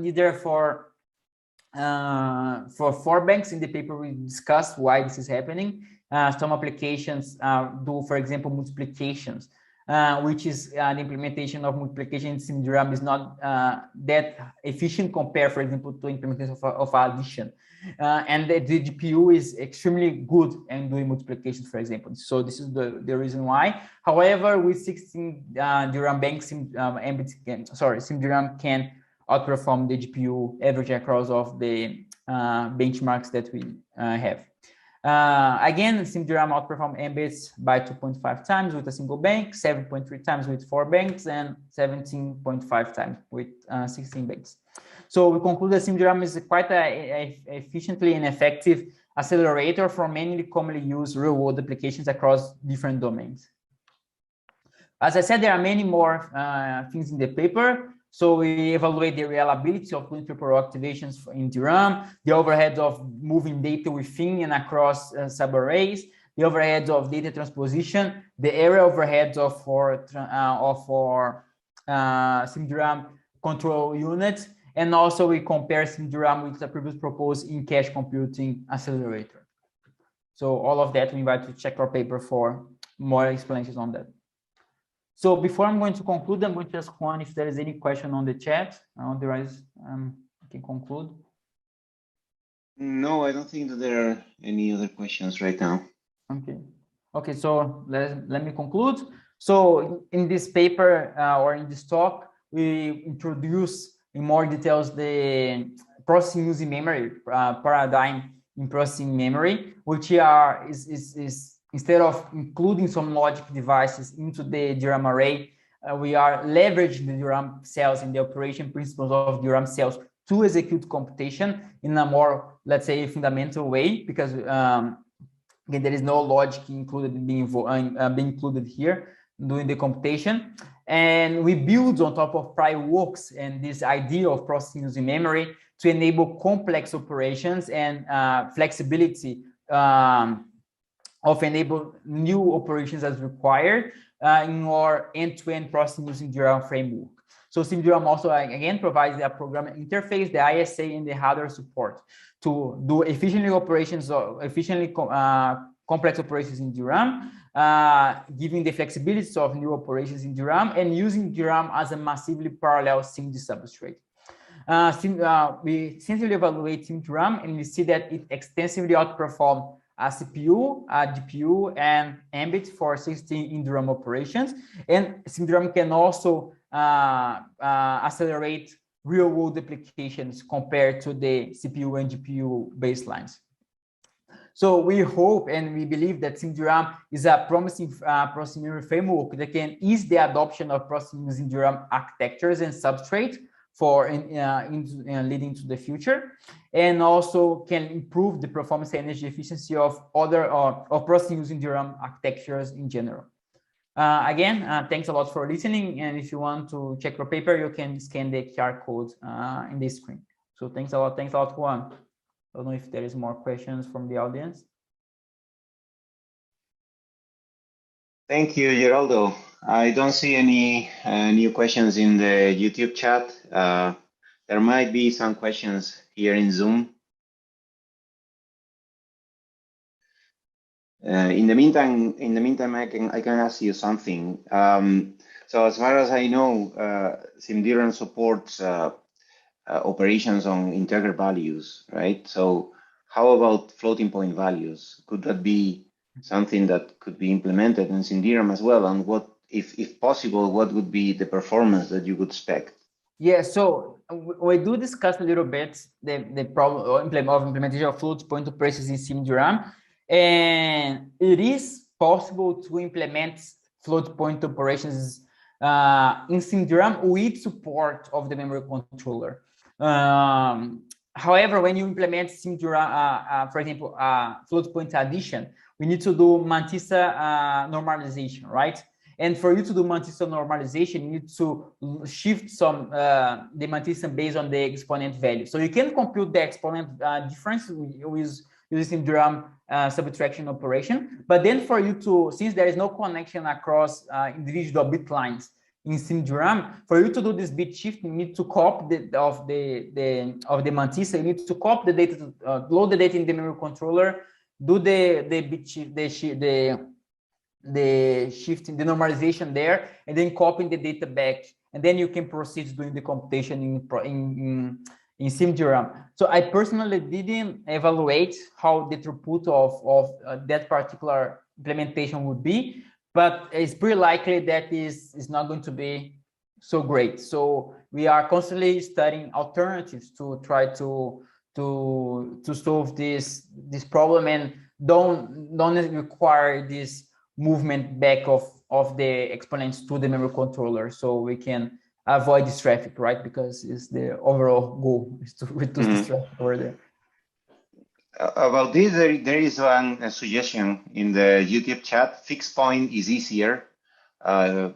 neither for 4 banks. In the paper we discussed why this is happening. Some applications do, for example, multiplications, which is the implementation of multiplication in SimDRAM is not that efficient compared, for example, to implementation of addition. And the GPU is extremely good in doing multiplications, for example. So this is the reason why. However, with 16 DRAM banks, SimDRAM can outperform the GPU average across of the benchmarks that we have. Again, SimDRAM outperformed embedded by 2.5 times with a single bank, 7.3 times with 4 banks, and 17.5 times with 16 banks. So we conclude that SimDRAM is quite a efficiently and effective accelerator for many commonly used real-world applications across different domains. As I said, there are many more things in the paper. So we evaluate the reliability of multiple activations in DRAM, the overhead of moving data within and across subarrays, the overhead of data transposition, the area overheads of SimDRAM control units, and also we compare SimDRAM with the previous proposed in-cache computing accelerator. So all of that, we invite you to check our paper for more explanations on that. So before I'm going to conclude, I'm going to ask Juan if there is any question on the chat. Otherwise, I can conclude. No, I don't think that there are any other questions right now. Okay. Okay, so let me conclude. So in this paper or in this talk, we introduce in more details the processing using memory paradigm in processing memory, which is instead of including some logic devices into the DRAM array, we are leveraging the DRAM cells in the operation principles of DRAM cells to execute computation in a more, let's say, fundamental way, because again, there is no logic included being included here doing the computation. And we build on top of prior works and this idea of processing using memory to enable complex operations and flexibility of enable new operations as required in our end-to-end processing using DRAM framework. So SimDRAM also again provides a programming interface, the ISA, and the hardware support to do efficiently operations or efficiently complex operations in DRAM, giving the flexibility of new operations in DRAM and using DRAM as a massively parallel SIMD substrate. We extensively evaluate SimDRAM and we see that it extensively outperforms a CPU, a GPU, and embedded for 16 in-DRAM operations. And SimDRAM can also accelerate real-world applications compared to the CPU and GPU baselines. So we hope and we believe that SimDRAM is a promising processing memory framework that can ease the adoption of processing using DRAM architectures and substrate for leading to the future, and also can improve the performance and energy efficiency of other of processing using DRAM architectures in general. Again, thanks a lot for listening. And if you want to check your paper, you can scan the QR code in the screen. So thanks a lot, Juan. I don't know if there is more questions from the audience. Thank you, Geraldo. I don't see any new questions in the YouTube chat. There might be some questions here in Zoom. In the meantime, I can ask you something. So as far as I know, SimDRAM supports operations on integer values, right? So how about floating point values? Could that be something that could be implemented in SimDRAM as well? And what, if possible, what would be the performance that you would expect? Yeah, so we do discuss a little bit the problem of implementation of float point operations in SimDRAM, and it is possible to implement float point operations in SimDRAM with support of the memory controller. However, when you implement SimDRAM, for example, float point addition, we need to do mantissa normalization, right? And for you to do mantissa normalization, you need to shift some the mantissa based on the exponent value. So you can compute the exponent difference with using SimDRAM subtraction operation. But then for you to, since there is no connection across individual bit lines in SimDRAM, for you to do this bit shift, you need to copy the mantissa. You need to copy the data, load the data in the memory controller, do the bit shift, the shifting, the normalization there, and then copying the data back, and then you can proceed doing the computation in SimDRAM. So I personally didn't evaluate how the throughput of that particular implementation would be, but it's pretty likely that is not going to be so great. So we are constantly studying alternatives to try to solve this problem, and don't require this movement back of the exponents to the memory controller, so we can avoid this traffic, right? Because it's the overall goal is to reduce this traffic over there. About this, there is one suggestion in the YouTube chat. Fixed point is easier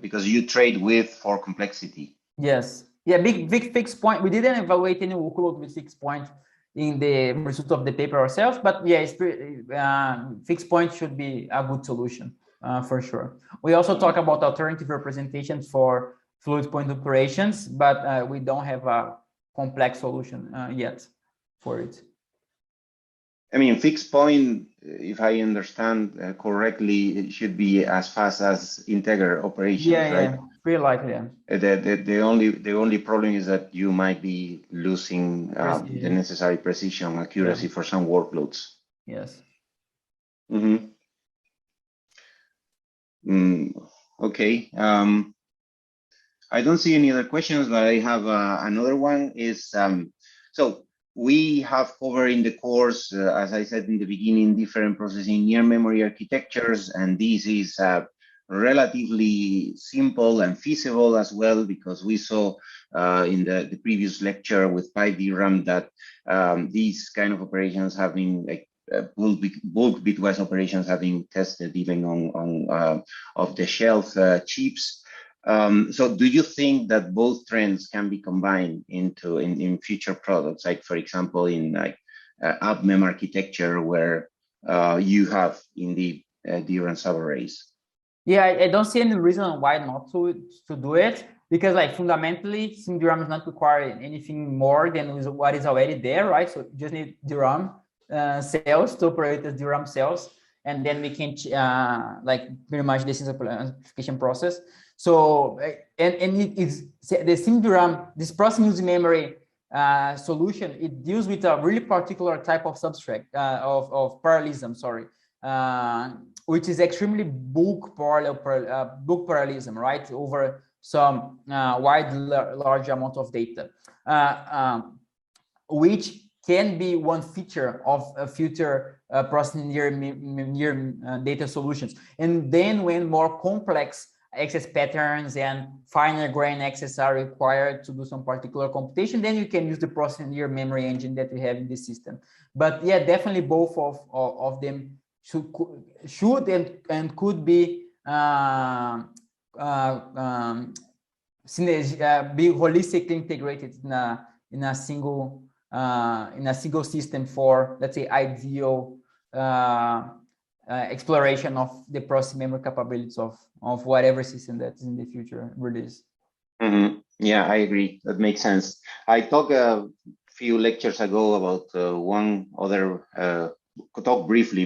because you trade width for complexity. Yes. Yeah, big fixed point. We didn't evaluate any workload with fixed point in the result of the paper ourselves, but yeah, it's pretty, fixed point should be a good solution for sure. We also talk about alternative representations for float point operations, but we don't have a complex solution yet for it. I mean, fixed point, if I understand correctly, it should be as fast as integer operations, right? Yeah, pretty likely. Yeah. The only problem is that you might be losing the necessary precision, accuracy for some workloads. Yes. Okay. I don't see any other questions, but I have another one. Is so we have covered in the course, as I said in the beginning, different processing near memory architectures, and this is relatively simple and feasible as well, because we saw in the previous lecture with PyDRAM that these kind of operations have been like bulk bitwise operations have been tested even on off-the-shelf chips. So do you think that both trends can be combined into in future products, like for example in like UpMem architecture, where you have in the DRAM subarrays? Yeah, I don't see any reason why not to do it, because like fundamentally SimDRAM is not requiring anything more than what is already there, right? So you just need DRAM cells to operate as DRAM cells, and then we can like pretty much this is a amplification process. So and it is the SimDRAM, this processing using memory solution, it deals with a really particular type of substrate of parallelism, sorry, which is extremely bulk parallelism, right, over some large amount of data, which can be one feature of a future processing near data solutions. And then when more complex access patterns and finer grain access are required to do some particular computation, then you can use the processing near memory engine that we have in this system. But yeah, definitely both of them should and could be be holistically integrated in a single system for, let's say, ideal exploration of the processing memory capabilities of whatever system that is in the future release. Mm-hmm. Yeah, I agree. That makes sense. I talked a few lectures ago about one other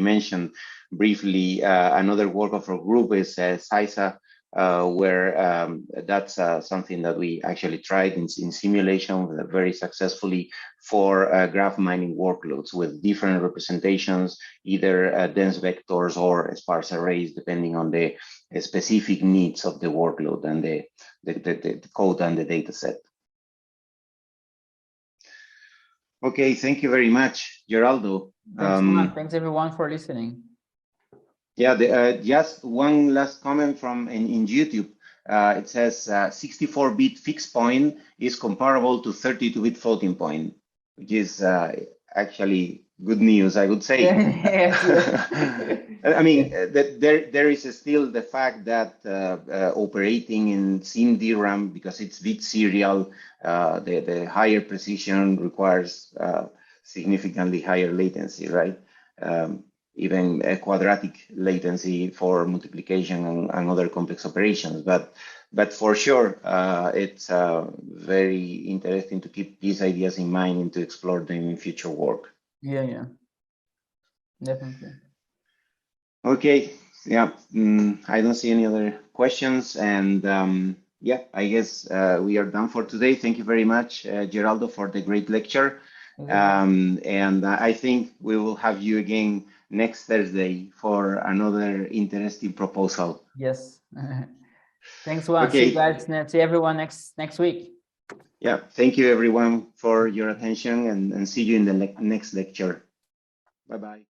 mentioned briefly another work of our group is SISA, where that's something that we actually tried in simulation very successfully for graph mining workloads with different representations, either dense vectors or sparse arrays, depending on the specific needs of the workload and the code and the data set. Okay, thank you very much, Geraldo. Thanks, Juan. Thanks everyone for listening. Yeah, just one last comment from in YouTube. It says 64-bit fixed point is comparable to 32-bit floating point, which is actually good news, I would say. I mean, there is still the fact that operating in SimDRAM, because it's bit serial, the higher precision requires significantly higher latency, right? Even a quadratic latency for multiplication and other complex operations. But for sure, it's very interesting to keep these ideas in mind and to explore them in future work. Yeah, definitely. Okay, yeah, I don't see any other questions. And yeah, I guess we are done for today. Thank you very much, Geraldo, for the great lecture. And I think we will have you again next Thursday for another interesting proposal. Yes. Thanks, Juan. Okay. See you guys. See everyone next week. Yeah. Thank you, everyone, for your attention, and see you in the next lecture. Bye-bye.